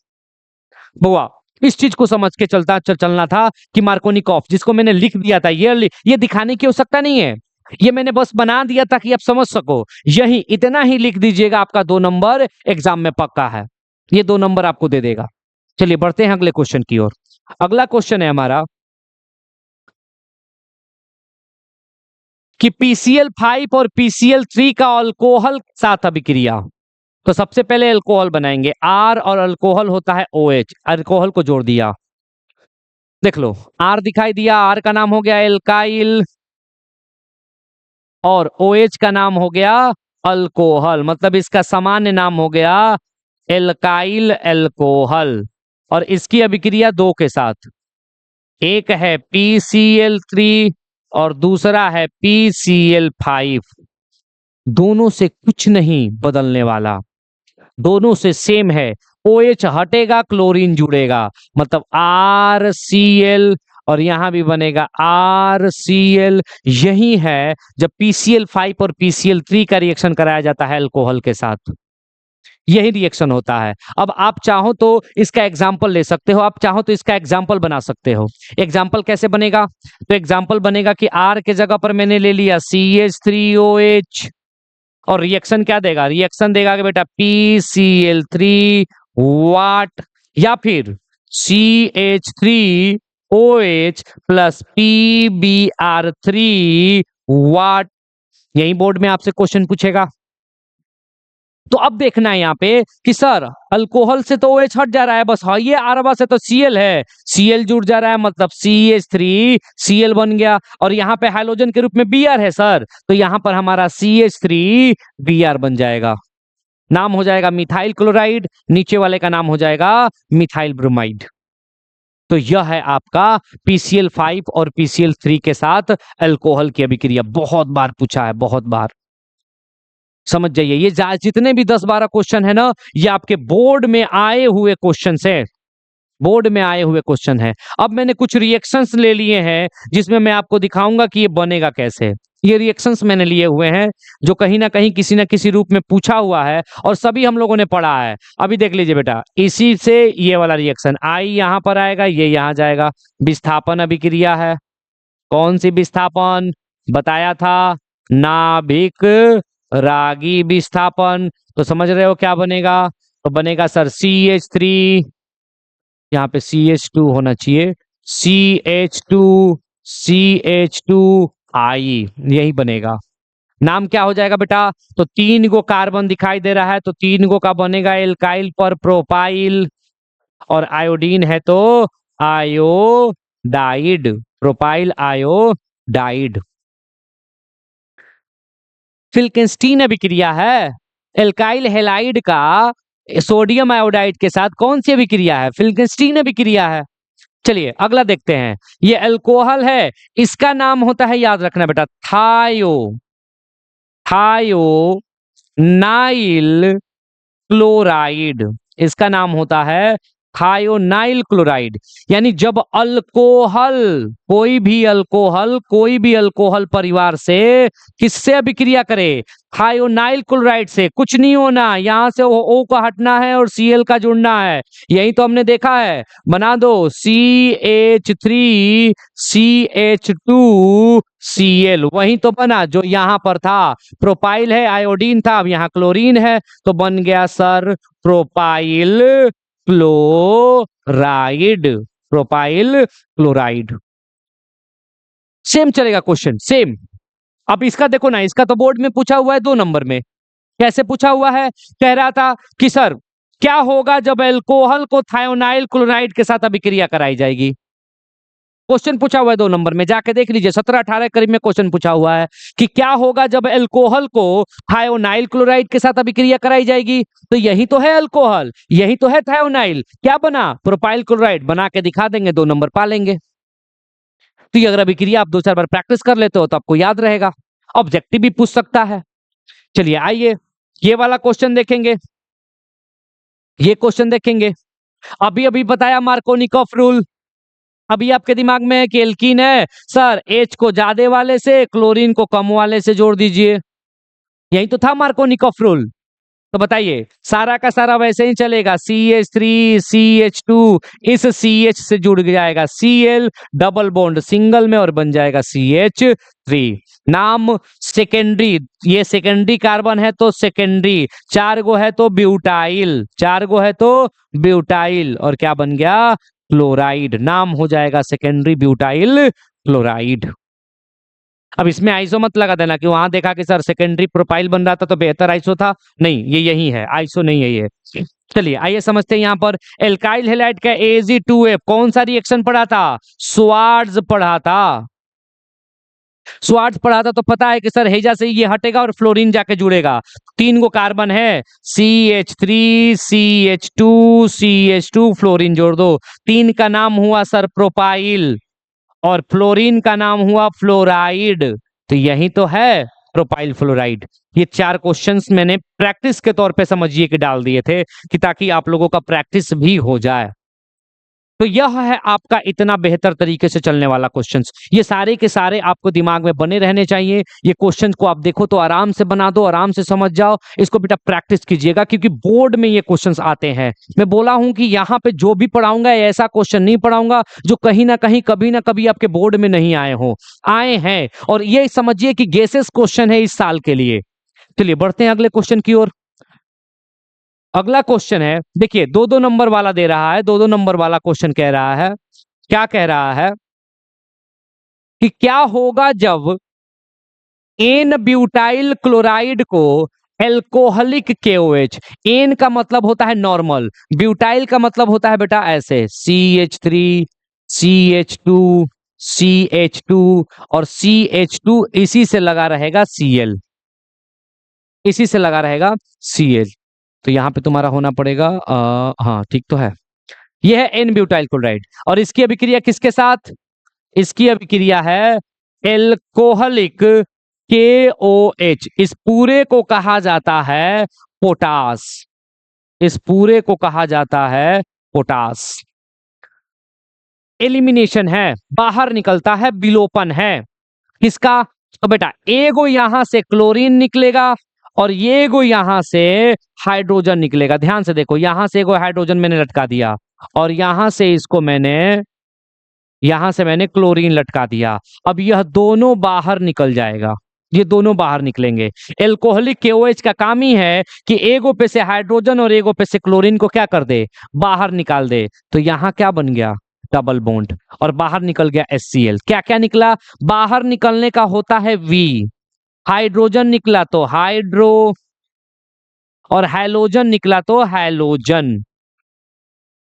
हुआ इस चीज को समझ के चलना था कि मार्कोनिकॉफ, जिसको मैंने लिख दिया था, ये दिखाने की आवश्यकता नहीं है, ये मैंने बस बना दिया था कि आप समझ सको। यही इतना ही लिख दीजिएगा, आपका 2 नंबर एग्जाम में पक्का है, ये 2 नंबर आपको दे देगा। चलिए बढ़ते हैं अगले क्वेश्चन की ओर। अगला क्वेश्चन है हमारा कि PCl5 और PCl3 का अल्कोहल के साथ अभिक्रिया। तो सबसे पहले अल्कोहल बनाएंगे, R और अल्कोहल होता है OH, अल्कोहल को जोड़ दिया, देख लो R दिखाई दिया, R का नाम हो गया एल्काइल, और OH का नाम हो गया अल्कोहल, मतलब इसका सामान्य नाम हो गया एल्काइल अल्कोहल। और इसकी अभिक्रिया 2 के साथ, एक है PCl3 और दूसरा है PCl5। दोनों से कुछ नहीं बदलने वाला, दोनों से सेम है। OH हटेगा, क्लोरीन जुड़ेगा, मतलब RCl, और यहां भी बनेगा RCl। यही है जब PCl5 और PCl3 का रिएक्शन कराया जाता है अल्कोहल के साथ, यही रिएक्शन होता है। अब आप चाहो तो इसका एग्जाम्पल ले सकते हो, आप चाहो तो इसका एग्जाम्पल बना सकते हो। एग्जाम्पल कैसे बनेगा, तो एग्जाम्पल बनेगा कि R के जगह पर मैंने ले लिया CH3OH, और रिएक्शन क्या देगा, रिएक्शन देगा कि बेटा PCl3 वाट, या फिर CH3OH प्लस PBr3 वाट। यही बोर्ड में आपसे क्वेश्चन पूछेगा। तो अब देखना है यहाँ पे कि सर अल्कोहल से तो OH हट जा रहा है, बस हाँ ये आरबा से तो Cl है, Cl जुड़ जा रहा है, मतलब CH3Cl बन गया, और यहाँ पे हाइड्रोजन के रूप में Br है सर, तो यहाँ पर हमारा CH3Br बन जाएगा, नाम हो जाएगा मिथाइल क्लोराइड, नीचे वाले का नाम हो जाएगा मिथाइल ब्रोमाइड। तो यह है आपका PCl5 और PCl3 के साथ अल्कोहल की अभिक्रिया। बहुत बार पूछा है, बहुत बार, समझ जाइए। ये जितने भी 10-12 क्वेश्चन है ना, ये आपके बोर्ड में आए हुए क्वेश्चन है, बोर्ड में आए हुए क्वेश्चन है। अब मैंने कुछ रिएक्शंस ले लिए हैं जिसमें मैं आपको दिखाऊंगा कि ये बनेगा कैसे। ये रिएक्शंस मैंने लिए हुए हैं जो कहीं ना कहीं किसी ना किसी रूप में पूछा हुआ है और सभी हम लोगों ने पढ़ा है। अभी देख लीजिए बेटा, इसी से ये वाला रिएक्शन आई यहां पर आएगा, ये यहां जाएगा। विस्थापन अभिक्रिया है। कौन सी विस्थापन बताया था? नाभिक रागी विस्थापन। तो समझ रहे हो क्या बनेगा? तो बनेगा सर CH3, यहाँ पे CH2 होना चाहिए, CH2 यही बनेगा। नाम क्या हो जाएगा बेटा? तो 3 गो कार्बन दिखाई दे रहा है तो 3 गो का बनेगा एल्काइल पर प्रोपाइल, और आयोडीन है तो आयोडाइड, प्रोपाइल आयोडाइड। फिल्केंस्टीन अभिक्रिया है एल्काइल हैलाइड का सोडियम आयोडाइड के साथ। कौन सी अभिक्रिया है? फिल्केंस्टीन अभिक्रिया है। चलिए अगला देखते हैं। ये अल्कोहल है, इसका नाम होता है, याद रखना बेटा, थायोनाइल क्लोराइड। इसका नाम होता है थायोनाइल क्लोराइड। यानी जब अल्कोहल, कोई भी अल्कोहल परिवार से किससे अभिक्रिया करे? थायोनाइल क्लोराइड से। कुछ नहीं होना, यहां से O का हटना है और Cl का जुड़ना है। यही तो हमने देखा है। बना दो CH3CH2Cl, वही तो बना जो यहां पर था। प्रोपाइल है, आयोडीन था, अब यहां क्लोरीन है तो बन गया sir propyl chloride. Propyl chloride. Same चलेगा क्वेश्चन, सेम। अब इसका देखो ना, इसका तो बोर्ड में पूछा हुआ है 2 नंबर में। कैसे पूछा हुआ है? कह रहा था कि सर क्या होगा जब अल्कोहल को थायोनाइल क्लोराइड के साथ अभिक्रिया कराई जाएगी। क्वेश्चन पूछा हुआ है 2 नंबर में, जाके देख लीजिए 17-18 करीब में क्वेश्चन पूछा हुआ है कि क्या होगा जब अल्कोहल को थायोनाइल क्लोराइड के साथ अभिक्रिया कराई जाएगी। तो यही तो है अल्कोहल, यही तो है थायोनाइल, क्या बना? Propyl chloride. बना के दिखा देंगे, 2 नंबर पा लेंगे। तो ये अगर अभिक्रिया आप 2-4 बार प्रैक्टिस कर लेते हो तो आपको याद रहेगा। ऑब्जेक्टिव भी पूछ सकता है। चलिए आइए ये वाला क्वेश्चन देखेंगे। ये क्वेश्चन देखेंगे, अभी अभी बताया मार्कोनिकॉफ रूल। अभी आपके दिमाग में है कि एल्कीन है सर, H को ज्यादा वाले से क्लोरीन को कम वाले से जोड़ दीजिए। यही तो था मार्कोनिकॉफ रूल। तो बताइए, सारा का सारा वैसे ही चलेगा। CH3 CH2 इस CH से जुड़ जाएगा Cl, डबल बॉन्ड सिंगल में और बन जाएगा CH3। नाम सेकेंडरी, ये सेकेंडरी कार्बन है तो सेकेंडरी, 4 गो है तो ब्यूटाइल, 4 गो है तो ब्यूटाइल, और क्या बन गया? क्लोराइड। नाम हो जाएगा सेकेंडरी ब्यूटाइल क्लोराइड। अब इसमें आइसो मत लगा देना कि वहां देखा कि सर सेकेंडरी प्रोपाइल बन रहा था तो बेहतर आइसो था। नहीं, ये यही है, आइसो नहीं है ये। चलिए आइए समझते हैं। यहाँ पर एल्काइल हैलाइड का Ag2F कौन सा रिएक्शन पढ़ा था? स्वार्ट्ज पढ़ा था। स्वार्ट्ज पढ़ा था तो पता है कि सर हेजा से ये हटेगा और फ्लोरीन जाके जुड़ेगा। 3 गो कार्बन है, CH3 CH2 CH2, फ्लोरीन जोड़ दो। 3 का नाम हुआ सर प्रोपाइल और फ्लोरीन का नाम हुआ फ्लोराइड। तो यही तो है प्रोपाइल फ्लोराइड। ये 4 क्वेश्चंस मैंने प्रैक्टिस के तौर पे समझिए कि डाल दिए थे कि ताकि आप लोगों का प्रैक्टिस भी हो जाए। तो यह है आपका इतना बेहतर तरीके से चलने वाला क्वेश्चंस। ये सारे के सारे आपको दिमाग में बने रहने चाहिए। ये क्वेश्चंस को आप देखो तो आराम से बना दो, आराम से समझ जाओ। इसको बेटा प्रैक्टिस कीजिएगा क्योंकि बोर्ड में ये क्वेश्चंस आते हैं। मैं बोला हूं कि यहाँ पे जो भी पढ़ाऊंगा ऐसा क्वेश्चन नहीं पढ़ाऊंगा जो कहीं ना कहीं कभी ना कभी आपके बोर्ड में नहीं आए हो, आए हैं। और ये समझिए कि गेसेस क्वेश्चन है इस साल के लिए। चलिए बढ़ते हैं अगले क्वेश्चन की ओर। अगला क्वेश्चन है, देखिए 2-2 नंबर वाला दे रहा है। 2-2 नंबर वाला क्वेश्चन कह रहा है, क्या कह रहा है कि क्या होगा जब एन ब्यूटाइल क्लोराइड को एल्कोहलिक KOH, एन का मतलब होता है नॉर्मल, ब्यूटाइल का मतलब होता है बेटा ऐसे CH3 CH2 CH2 और CH2 इसी से लगा रहेगा Cl, इसी से लगा रहेगा Cl। तो यहां पे तुम्हारा होना पड़ेगा हाँ ठीक तो है। यह है एन ब्यूटाइल क्लोराइड और इसकी अभिक्रिया किसके साथ? इसकी अभिक्रिया है एल्कोहलिक KOH। इस पूरे को कहा जाता है पोटास, इस पूरे को कहा जाता है पोटास। एलिमिनेशन है, बाहर निकलता है, विलोपन है। किसका? तो बेटा एगो यहां से क्लोरीन निकलेगा और ये एगो यहां से हाइड्रोजन निकलेगा। ध्यान से देखो, यहां से एगो हाइड्रोजन मैंने लटका दिया और यहां से मैंने क्लोरीन लटका दिया। अब यह दोनों बाहर निकल जाएगा, ये दोनों बाहर निकलेंगे। एल्कोहलिक KOH का काम ही है कि एगो पे से हाइड्रोजन और एगो पे से क्लोरीन को क्या कर दे, बाहर निकाल दे। तो यहां क्या बन गया, डबल बॉन्ड, और बाहर निकल गया HCl। क्या क्या निकला? बाहर निकलने का होता है V, हाइड्रोजन निकला तो हाइड्रो, और हैलोजन निकला तो हैलोजन,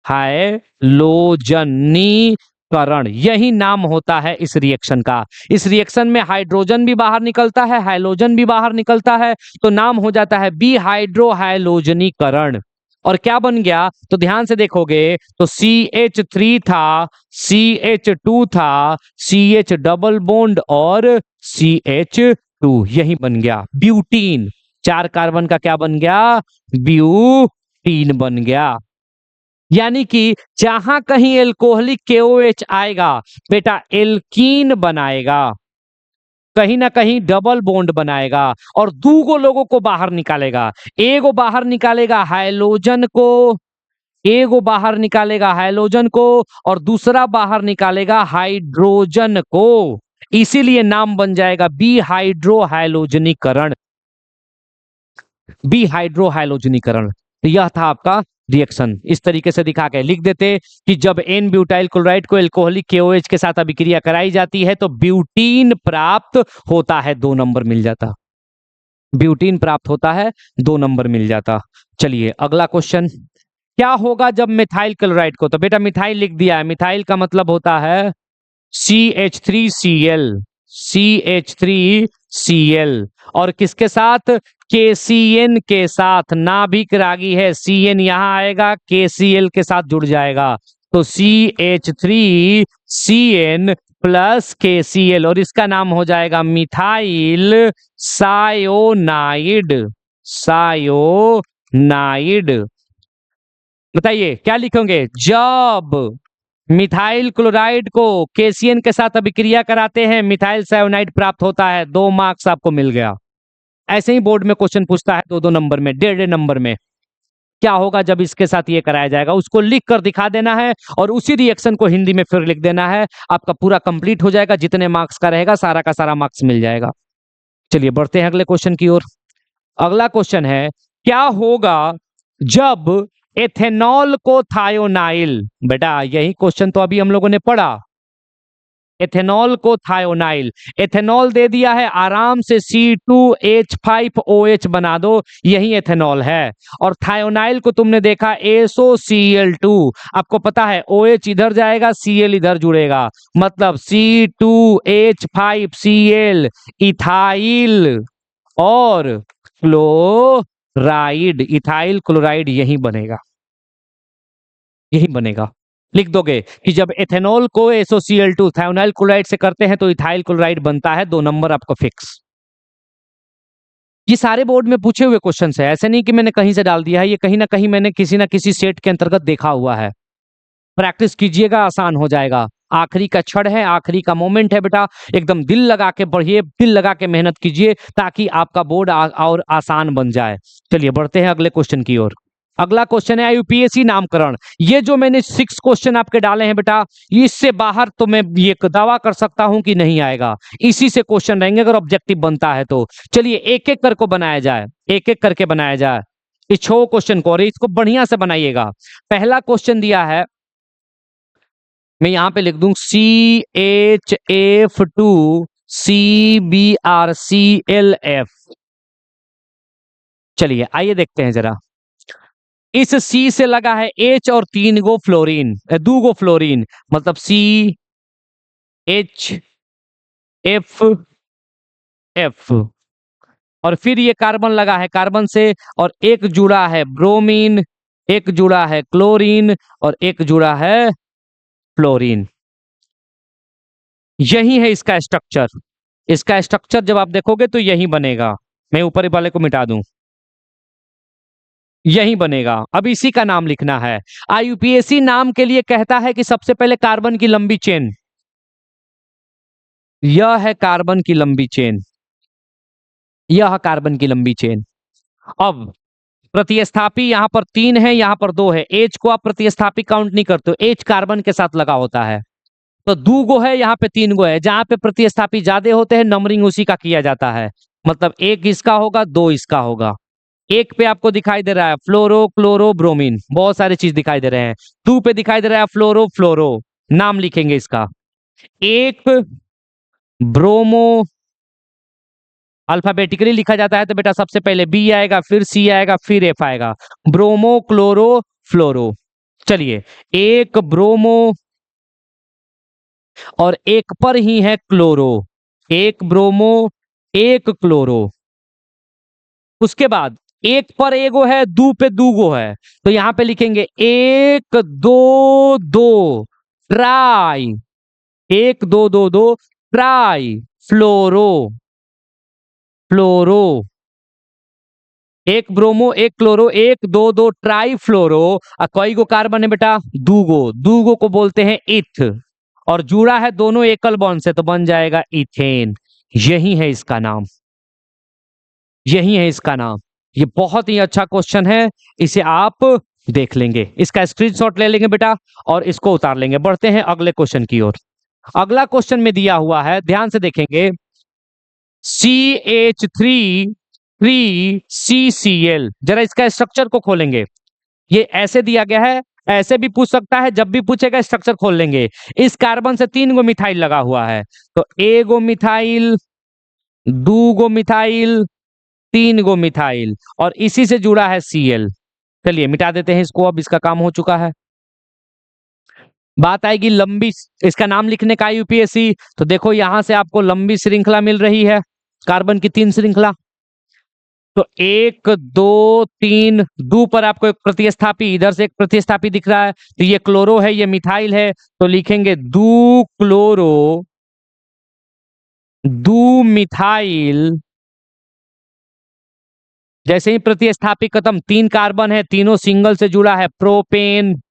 हैलोजनीकरण, यही नाम होता है इस रिएक्शन का। इस रिएक्शन में हाइड्रोजन भी बाहर निकलता है, हैलोजन भी बाहर निकलता है, तो नाम हो जाता है बी हाइड्रोहैलोजनीकरण। और क्या बन गया? तो ध्यान से देखोगे तो CH3 था, CH2 था, CH डबल बॉन्ड और CH2, यही बन गया ब्यूटीन। 4 कार्बन का क्या बन गया? ब्यूटीन बन गया। यानी कि जहां कहीं एल्कोहलिक KOH आएगा बेटा एल्कीन बनाएगा, कहीं ना कहीं डबल बॉन्ड बनाएगा और दूगो लोगों को बाहर निकालेगा। एगो बाहर निकालेगा हाइलोजन को, एगो बाहर निकालेगा हाइलोजन को और दूसरा बाहर निकालेगा हाइड्रोजन को। इसीलिए नाम बन जाएगा बी हाइड्रोहैलोजनीकरण, बी हाइड्रोहैलोजनीकरण। तो यह था आपका रिएक्शन। इस तरीके से दिखा के लिख देते कि जब एन ब्यूटाइल क्लोराइड को एल्कोहलिक KOH के साथ अभिक्रिया कराई जाती है तो ब्यूटीन प्राप्त होता है, 2 नंबर मिल जाता। ब्यूटीन प्राप्त होता है, 2 नंबर मिल जाता। चलिए अगला क्वेश्चन, क्या होगा जब मिथाइल क्लोराइड को, तो बेटा मिथाइल लिख दिया है, मिथाइल का मतलब होता है CH3Cl, CH3Cl, और किसके साथ? KCN के साथ। नाभिक रागी है, CN यहां आएगा, KCl के साथ जुड़ जाएगा, तो CH3CN प्लस KCl, और इसका नाम हो जाएगा मिथाइल सायोनाइड, सायोनाइड। बताइए क्या लिखेंगे? जब मिथाइल क्लोराइड को KCN के साथ अभिक्रिया कराते हैं मिथाइल सायोनाइड प्राप्त होता है। 2 मार्क्स आपको मिल गया। ऐसे ही बोर्ड में क्वेश्चन पूछता है 2-2 नंबर में, 1.5 नंबर में। क्या होगा जब इसके साथ ये कराया जाएगा, उसको लिख कर दिखा देना है और उसी रिएक्शन को हिंदी में फिर लिख देना है। आपका पूरा कंप्लीट हो जाएगा, जितने मार्क्स का रहेगा सारा का सारा मार्क्स मिल जाएगा। चलिए बढ़ते हैं अगले क्वेश्चन की ओर। अगला क्वेश्चन है, क्या होगा जब एथेनॉल को थायोनाइल, बेटा यही क्वेश्चन तो अभी हम लोगों ने पढ़ा, एथेनॉल को थायोनाइल, एथेनॉल दे दिया है, आराम से C2H5OH बना दो, यही एथेनॉल है। और थायोनाइल को तुमने देखा SOCl2, आपको पता है OH इधर जाएगा, Cl इधर जुड़ेगा, मतलब C2H5Cl इथाइल और क्लोराइड, इथाइल क्लोराइड यही बनेगा, यही बनेगा। लिख दोगे कि जब एथेनॉल को SOCl2 थायोनाइल क्लोराइड से करते हैं तो इथाइल क्लोराइड बनता है, 2 नंबर आपको फिक्स। ये सारे बोर्ड में पूछे हुए क्वेश्चन है, ऐसे नहीं कि मैंने कहीं से डाल दिया है, ये कहीं ना कहीं मैंने किसी ना किसी सेट के अंतर्गत देखा हुआ है। प्रैक्टिस कीजिएगा, आसान हो जाएगा। आखिरी का क्षण है, आखिरी का मोमेंट है बेटा, एकदम दिल लगा के पढ़िए, दिल लगा के मेहनत कीजिए ताकि आपका बोर्ड और आसान बन जाए। चलिए बढ़ते हैं अगले क्वेश्चन की ओर। अगला क्वेश्चन है UPSC नामकरण। ये जो मैंने 6 क्वेश्चन आपके डाले हैं बेटा, इससे बाहर तो मैं ये दावा कर सकता हूं कि नहीं आएगा, इसी से क्वेश्चन रहेंगे अगर ऑब्जेक्टिव बनता है तो। चलिए एक एक करके बनाया जाए, एक एक करके बनाया जाए इस 6 क्वेश्चन को, और इसको बढ़िया से बनाइएगा। पहला क्वेश्चन दिया है, मैं यहां पे लिख दूं CHF2CBrClF। चलिए आइए देखते हैं जरा। इस C से लगा है H और 3 गो फ्लोरीन, 2 गो फ्लोरीन, मतलब CHFF, और फिर ये कार्बन लगा है कार्बन से, और एक जुड़ा है ब्रोमीन, एक जुड़ा है क्लोरीन और एक जुड़ा है फ्लोरीन। यही है इसका स्ट्रक्चर। इसका स्ट्रक्चर जब आप देखोगे तो यही बनेगा। मैं ऊपर वाले को मिटा दूं, यही बनेगा। अब इसी का नाम लिखना है। आईयूपीएसी नाम के लिए कहता है कि सबसे पहले कार्बन की लंबी चेन, यह है कार्बन की लंबी चेन, यह कार्बन की लंबी चेन। अब प्रतिस्थापी यहां पर 3 है, यहां पर 2 है। एच को आप प्रतिस्थापी काउंट नहीं करते हो, एच कार्बन के साथ लगा होता है। तो 2 गो है, यहाँ पे 3 गो है। जहां पे प्रतिस्थापी ज्यादा होते हैं नंबरिंग उसी का किया जाता है। मतलब एक इसका होगा, 2 इसका होगा। एक पे आपको दिखाई दे रहा है फ्लोरो क्लोरो ब्रोमीन, बहुत सारे चीज दिखाई दे रहे हैं। 2 पे दिखाई दे रहा है फ्लोरो फ्लोरो, नाम लिखेंगे इसका। एक ब्रोमो, अल्फाबेटिकली लिखा जाता है तो बेटा सबसे पहले बी आएगा, फिर सी आएगा, फिर एफ आएगा। ब्रोमो क्लोरो फ्लोरो। चलिए, एक ब्रोमो और एक पर ही है क्लोरो, एक ब्रोमो एक क्लोरो। उसके बाद एक पर एगो है, दू पे दूगो है, तो यहां पे लिखेंगे 1 2 2 ट्राई, 1 2 2 2 ट्राई फ्लोरो, फ्लोरो। एक ब्रोमो एक क्लोरो, 1 2 2 ट्राई फ्लोरो। और कई गो कार्बन है बेटा? दूगो, दूगो को बोलते हैं इथ, और जुड़ा है दोनों एकल बॉन्ड से तो बन जाएगा इथेन। यही है इसका नाम, यही है इसका नाम। ये बहुत ही अच्छा क्वेश्चन है, इसे आप देख लेंगे, इसका स्क्रीनशॉट ले लेंगे बेटा और इसको उतार लेंगे। बढ़ते हैं अगले क्वेश्चन की ओर। अगला क्वेश्चन में दिया हुआ है, ध्यान से देखेंगे। CH3 3CCl, जरा इसका स्ट्रक्चर को खोलेंगे। ये ऐसे दिया गया है, ऐसे भी पूछ सकता है, जब भी पूछेगा स्ट्रक्चर खोल लेंगे। इस कार्बन से 3 गो मिथाइल लगा हुआ है, तो एगो मिथाइल, 2 गो मिथाइल, 3 गो मिथाइल, और इसी से जुड़ा है Cl। चलिए मिटा देते हैं इसको, अब इसका काम हो चुका है। बात आएगी लंबी, इसका नाम लिखने का यूपीएससी, तो देखो यहां से आपको लंबी श्रृंखला मिल रही है, कार्बन की 3 श्रृंखला। तो 1 2 3, दो पर आपको एक प्रतिस्थापी, इधर से एक प्रतिस्थापी दिख रहा है, तो ये क्लोरो है, ये मिथाइल है, तो लिखेंगे दू क्लोरो, दू मिथाइल। जैसे ही प्रतिस्थापी खत्म, 3 कार्बन है, तीनों सिंगल से जुड़ा है, प्रोपेन।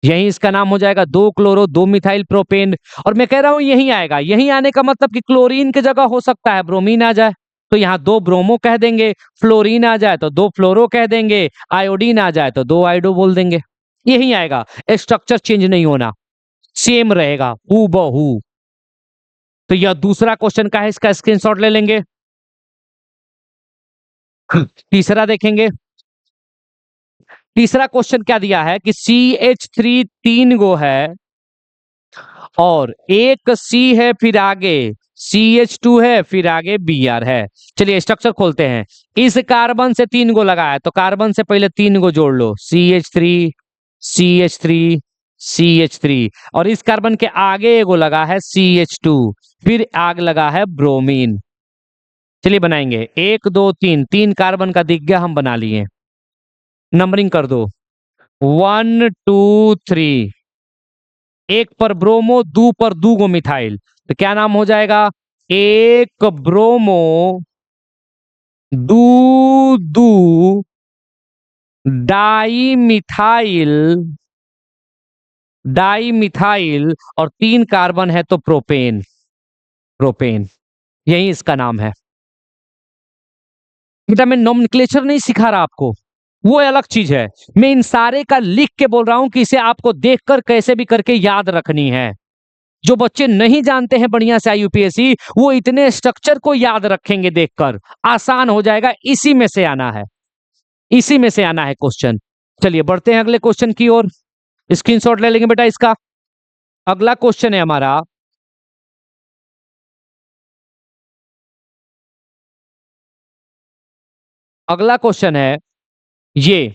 यही इसका नाम हो जाएगा 2 क्लोरो 2 मिथाइल प्रोपेन। और मैं कह रहा हूं यही आएगा, यही आने का मतलब कि क्लोरीन की जगह हो सकता है ब्रोमीन आ जाए, तो यहाँ 2 ब्रोमो कह देंगे। फ्लोरीन आ जाए तो 2 फ्लोरो कह देंगे। आयोडीन आ जाए तो 2 आयोडो बोल देंगे। यही आएगा, स्ट्रक्चर चेंज नहीं होना, सेम रहेगा हूबहू। तो यह दूसरा क्वेश्चन का है, इसका स्क्रीनशॉट ले लेंगे। तीसरा देखेंगे। तीसरा क्वेश्चन क्या दिया है कि CH3 3 गो है और एक C है, फिर आगे CH2 है, फिर आगे Br है। चलिए स्ट्रक्चर खोलते हैं। इस कार्बन से 3 गो लगा है, तो कार्बन से पहले 3 गो जोड़ लो, CH3 CH3 CH3, और इस कार्बन के आगे एगो लगा है CH2, फिर आग लगा है ब्रोमीन। चलिए बनाएंगे, 1 2 3, 3 कार्बन का दिख गया, हम बना लिए। नंबरिंग कर दो, 1 2 3। एक पर ब्रोमो, दू पर दू गो मिथाइल, तो क्या नाम हो जाएगा? एक ब्रोमो, दू दू डाई मिथाइल, डाई मिथाइल, और 3 कार्बन है तो प्रोपेन, प्रोपेन। यही इसका नाम है बेटा। मैं नोमेनक्लेचर नहीं सिखा रहा आपको, वो अलग चीज है। मैं इन सारे का लिख के बोल रहा हूं कि इसे आपको देखकर कैसे भी करके याद रखनी है। जो बच्चे नहीं जानते हैं बढ़िया से आईयूपीएससी, वो इतने स्ट्रक्चर को याद रखेंगे देखकर, आसान हो जाएगा। इसी में से आना है, इसी में से आना है क्वेश्चन। चलिए बढ़ते हैं अगले क्वेश्चन की ओर। स्क्रीनशॉट ले लेंगे बेटा इसका। अगला क्वेश्चन है हमारा, अगला क्वेश्चन है ये,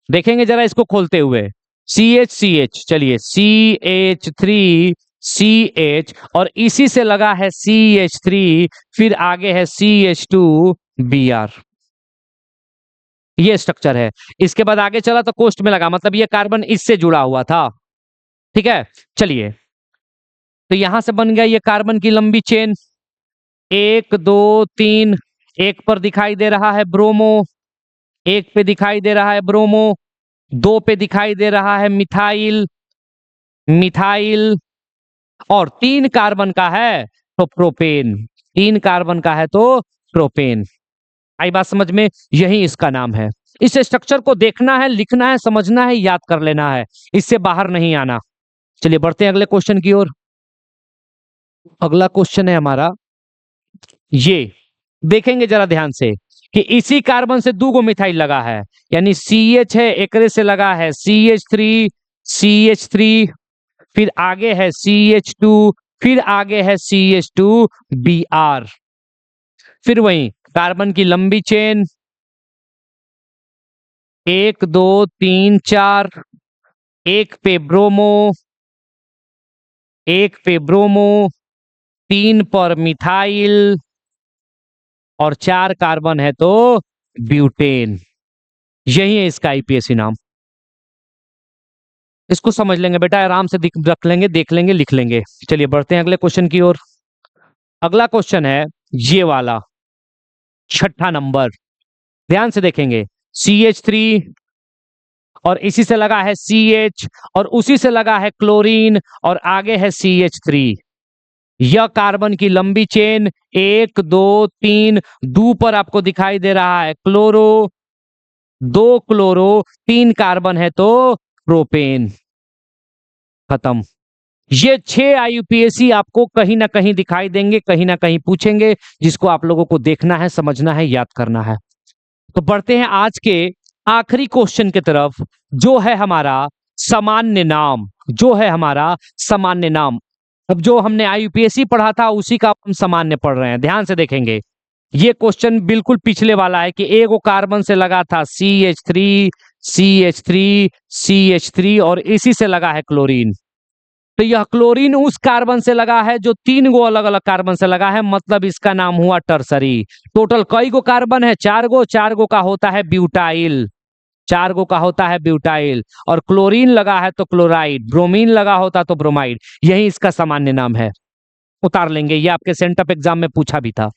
देखेंगे जरा इसको खोलते हुए। CH, चलिए CH3CH, और इसी से लगा है CH3, फिर आगे है CH2Br। ये स्ट्रक्चर है। इसके बाद आगे चला तो कोष्ठ में लगा, मतलब ये कार्बन इससे जुड़ा हुआ था। ठीक है, चलिए तो यहां से बन गया ये कार्बन की लंबी चेन। 1 2 3, एक पर दिखाई दे रहा है ब्रोमो, 1 पे दिखाई दे रहा है ब्रोमो, 2 पे दिखाई दे रहा है मिथाइल, मिथाइल, और 3 कार्बन का है तो प्रोपेन। 3 कार्बन का है तो प्रोपेन। आई बात समझ में? यही इसका नाम है। इस स्ट्रक्चर को देखना है, लिखना है, समझना है, याद कर लेना है, इससे बाहर नहीं आना। चलिए बढ़ते हैं अगले क्वेश्चन की ओर। अगला क्वेश्चन है हमारा ये, देखेंगे जरा ध्यान से कि इसी कार्बन से 2 गो मिथाइल लगा है, यानी CH है, एकरे से लगा है CH3, CH3, फिर आगे है CH2, फिर आगे है CH2Br। फिर वही कार्बन की लंबी चेन 1 2 3 4, 1 पे ब्रोमो, 1 पे ब्रोमो, 3 पर मिथाइल, और 4 कार्बन है तो ब्यूटेन। यही है इसका आईपीएसी नाम। इसको समझ लेंगे बेटा, आराम से रख लेंगे, देख लेंगे, लिख लेंगे। चलिए बढ़ते हैं अगले क्वेश्चन की ओर। अगला क्वेश्चन है ये वाला, 6ठा नंबर। ध्यान से देखेंगे, CH3 और इसी से लगा है CH, और उसी से लगा है क्लोरीन, और आगे है CH3। यह कार्बन की लंबी चेन 1 2 3, 2 पर आपको दिखाई दे रहा है क्लोरो, 2 क्लोरो, 3 कार्बन है तो प्रोपेन। खत्म। ये 6 आईयूपीएसी आपको कहीं ना कहीं दिखाई देंगे, कहीं ना कहीं पूछेंगे, जिसको आप लोगों को देखना है, समझना है, याद करना है। तो बढ़ते हैं आज के आखिरी क्वेश्चन की तरफ, जो है हमारा सामान्य नाम, जो है हमारा सामान्य नाम। अब जो हमने आईयूपीएसी पढ़ा था उसी का हम सामान्य पढ़ रहे हैं। ध्यान से देखेंगे, ये क्वेश्चन बिल्कुल पिछले वाला है कि एगो कार्बन से लगा था CH3, CH3, CH3, और इसी से लगा है क्लोरीन। तो यह क्लोरीन उस कार्बन से लगा है जो 3 गो अलग अलग कार्बन से लगा है, मतलब इसका नाम हुआ टर्सरी। टोटल कई गो कार्बन है? 4 गो। 4 गो का होता है ब्यूटाइल, 4 गो का होता है ब्यूटाइल, और क्लोरीन लगा है तो क्लोराइड, ब्रोमीन लगा होता तो ब्रोमाइड। यही इसका सामान्य नाम है। उतार लेंगे, ये आपके सेंटअप एग्जाम में पूछा भी था,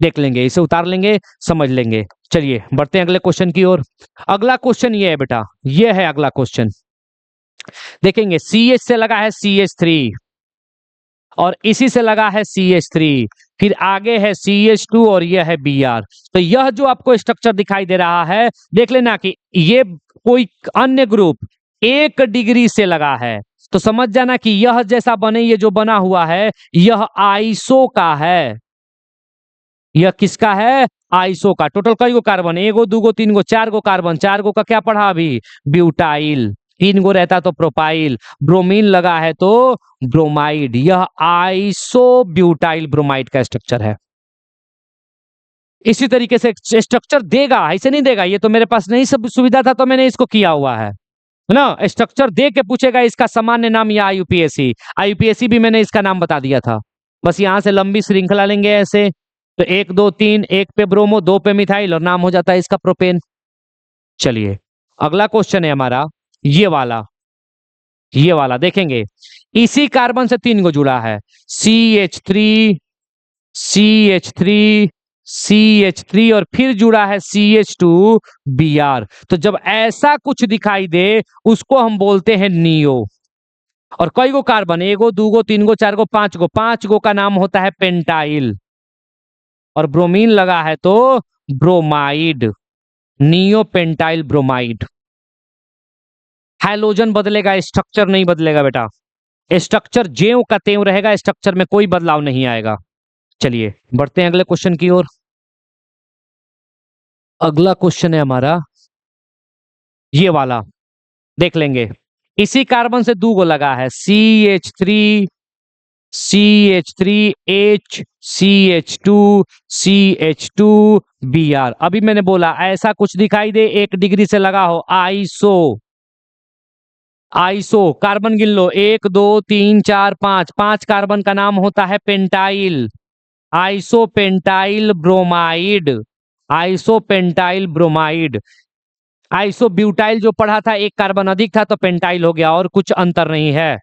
देख लेंगे, इसे उतार लेंगे, समझ लेंगे। चलिए बढ़ते हैं अगले क्वेश्चन की ओर। अगला क्वेश्चन ये है बेटा, ये है अगला क्वेश्चन। देखेंगे CH से लगा है CH3, और इसी से लगा है CH3, फिर आगे है CH2, और यह है Br। तो यह जो आपको स्ट्रक्चर दिखाई दे रहा है, देख लेना कि ये कोई अन्य ग्रुप 1 डिग्री से लगा है, तो समझ जाना कि यह जैसा बने, ये जो बना हुआ है यह आइसो का है। यह किसका है? आइसो का। टोटल कई गो कार्बन? 1 गो, 2 गो, 3 गो, 4 गो कार्बन। 4 गो का क्या पढ़ा अभी? ब्यूटाइल। 3 गो रहता तो प्रोपाइल, ब्रोमीन लगा है तो ब्रोमाइड। यह आइसो ब्यूटाइल ब्रोमाइड का स्ट्रक्चर है। इसी तरीके से स्ट्रक्चर देगा, ऐसे नहीं देगा। ये तो मेरे पास नहीं सब सुविधा था तो मैंने इसको किया हुआ है ना। स्ट्रक्चर दे के पूछेगा इसका सामान्य नाम या आईयूपीएसी। आईयूपीएसी भी मैंने इसका नाम बता दिया था। बस यहां से लंबी श्रृंखला लेंगे ऐसे, तो 1 2 3, 1 पे ब्रोमो, 2 पे मिथाइल, और नाम हो जाता है इसका प्रोपेन। चलिए अगला क्वेश्चन है हमारा ये वाला, ये वाला देखेंगे। इसी कार्बन से 3 गो जुड़ा है, CH3, CH3, CH3, और फिर जुड़ा है CH2Br। तो जब ऐसा कुछ दिखाई दे उसको हम बोलते हैं नियो। और कई गो कार्बन? 1 गो, 2 गो, 3 गो, 4 गो, 5 गो। 5 गो का नाम होता है पेंटाइल, और ब्रोमीन लगा है तो bromide, neo pentyl bromide. Halogen बदलेगा, स्ट्रक्चर नहीं बदलेगा बेटा। स्ट्रक्चर ज्यों का त्यों रहेगा, स्ट्रक्चर में कोई बदलाव नहीं आएगा। चलिए बढ़ते हैं अगले क्वेश्चन की ओर। अगला क्वेश्चन है हमारा ये वाला, देख लेंगे। इसी कार्बन से 2 गो लगा है, CH3, CH3H, CH2, CH2Br। अभी मैंने बोला ऐसा कुछ दिखाई दे 1 डिग्री से लगा हो, आइसो। आइसो कार्बन गिन लो, 1 2 3 4 5, 5 कार्बन का नाम होता है pentyl, iso pentyl bromide, iso pentyl bromide. Iso butyl जो पढ़ा था 1 कार्बन अधिक था तो पेंटाइल हो गया, और कुछ अंतर नहीं है।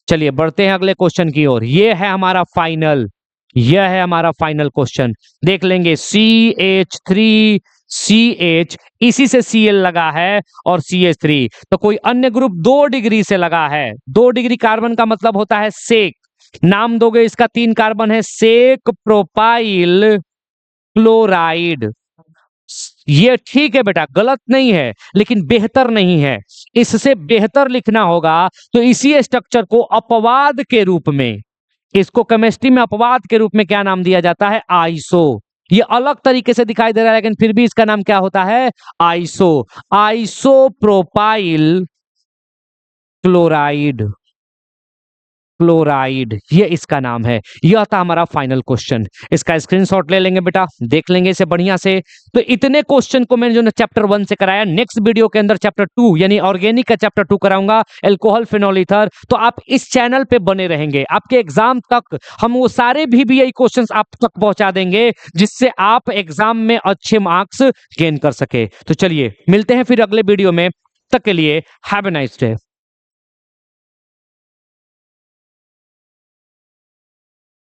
चलिए बढ़ते हैं अगले क्वेश्चन की ओर। ये है हमारा फाइनल, यह है हमारा फाइनल क्वेश्चन। देख लेंगे CH3, CH, इसी से Cl लगा है और CH3। तो कोई अन्य ग्रुप 2 डिग्री से लगा है। 2 डिग्री कार्बन का मतलब होता है सेक। नाम दोगे इसका, 3 कार्बन है, सेक प्रोपाइल क्लोराइड। ये ठीक है बेटा, गलत नहीं है, लेकिन बेहतर नहीं है। इससे बेहतर लिखना होगा तो इसी स्ट्रक्चर को अपवाद के रूप में, इसको केमिस्ट्री में अपवाद के रूप में क्या नाम दिया जाता है? आइसो। ये अलग तरीके से दिखाई दे रहा है, लेकिन फिर भी इसका नाम क्या होता है? आइसो। आइसोप्रोपाइल क्लोराइड, क्लोराइड, ये इसका नाम है। यह था हमारा फाइनल क्वेश्चन। इसका स्क्रीनशॉट ले लेंगे बेटा, देख लेंगे इसे बढ़िया से। तो इतने क्वेश्चन को मैंने जो चैप्टर 1 से कराया, नेक्स्ट वीडियो के अंदर चैप्टर 2 यानी ऑर्गेनिक का चैप्टर 2 कराऊंगा, अल्कोहल फिनोल ईथर। तो आप इस चैनल पे बने रहेंगे, आपके एग्जाम तक हम वो सारे भी क्वेश्चंस आप तक पहुंचा देंगे, जिससे आप एग्जाम में अच्छे मार्क्स गेन कर सके। तो चलिए मिलते हैं फिर अगले वीडियो में, तक के लिए हैव ए नाइस डे।